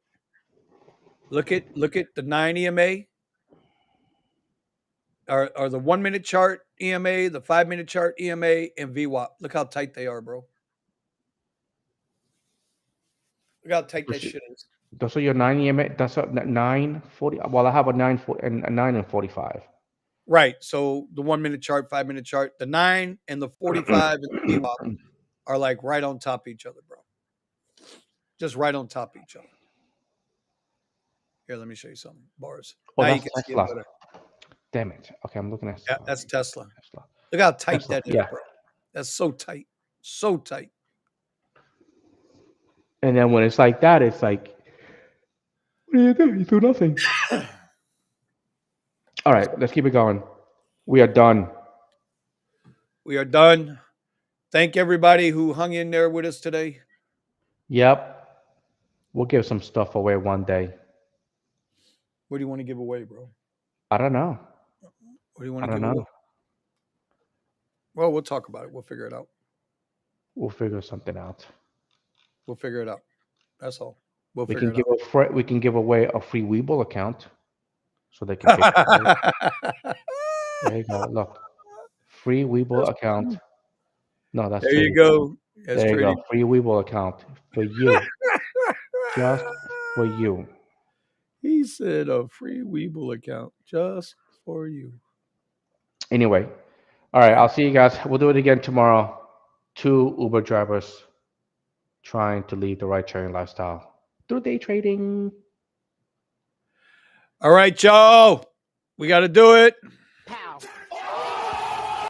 Look at the 9 EMA or the 1 minute chart EMA, the 5 minute chart EMA, and VWAP. Look how tight they are, bro. Look how tight that shit is. Those are your 9 EMA. That's a 940. Well, I have a 940 and a 9 and 45. Right. So the 1 minute chart, 5 minute chart, the 9 and the 45 and the VWAP are like right on top of each other, bro. Just right on top of each other. Here, let me show you something. Bars. Oh, Now you that's can see it Tesla. better. Damn it. Okay, I'm looking at Yeah, that's Tesla. Tesla. Look how tight Tesla. that is, Yeah. bro. That's so tight. So tight. And then when it's like that, it's like, what do you do? You do nothing. All right, let's keep it going. We are done. We are done. Thank everybody who hung in there with us today. Yep. We'll give some stuff away one day. What do you want to give away, bro? I don't know. What do you want I to don't give away? know. Well, we'll talk about it. We'll figure it out. We'll figure something out. We'll figure it out. That's all. We'll We figure can it give we can give away a free Weeble account so they can pick the trade. out. There you go. Look, free Weeble That's account. funny. No, that's There you trading. go. That's There you pretty. go. Free Weeble account for you. Just for you. He said a free Weeble account just for you. Anyway, all right. I'll see you guys. We'll do it again tomorrow. Two Uber drivers trying to lead the ride sharing lifestyle through day trading. All right, Joe. We got to do it.